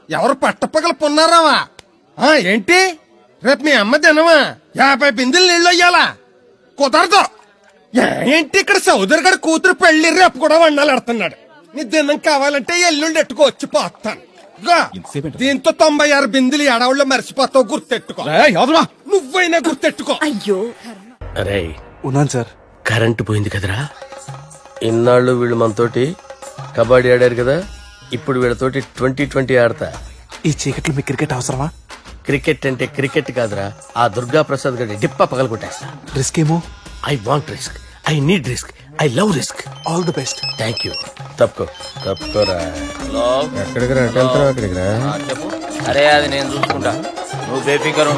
ఎవరు పట్టపగల పొన్నారావా? ఏంటి రేపు మీ అమ్మ తినవా? 50 బిందెలు నీళ్ళు అయ్యాలా? కుదరదు. ఏంటి ఇక్కడ సోదరు గారి కూతురు పెళ్లి రేపు కూడా వండాలడుతున్నాడు. నీ దినం కావాలంటే ఎల్లుండి ఎట్టుకోవచ్చు పోతాను. దీంతో 96 బిందెలు ఎడవుల్లో మర్చిపోతావు. గుర్తెట్టుకో. నువ్వైనా గుర్తెట్టుకో. అయ్యో అరే ఉన్నాను సార్. కరెంటు పోయింది కదరా. ఇన్నాళ్ళు వీళ్ళు మనతోటి కబడ్డీ ఆడారు కదా, ఇప్పుడు వీళ్ళతోటి 2020 ఆడతా. ఈ చీకట్లో మీ క్రికెట్ అవసరమా? క్రికెట్ అంటే క్రికెట్ కాదురా, ఆ దుర్గా ప్రసాద్ గారి డిప్ప పగల కొట్టేస్తా. రిస్క్ ఏమో. I want risk, I need risk, I love risk. All the best. Thank you. తప్పుకోరా. ఎక్కడికి రా? వెళ్తారా? అక్కడికి రా. చెప్పు. అరే అది నేను చూసుకుంటా, నువ్వు బేఫికర్.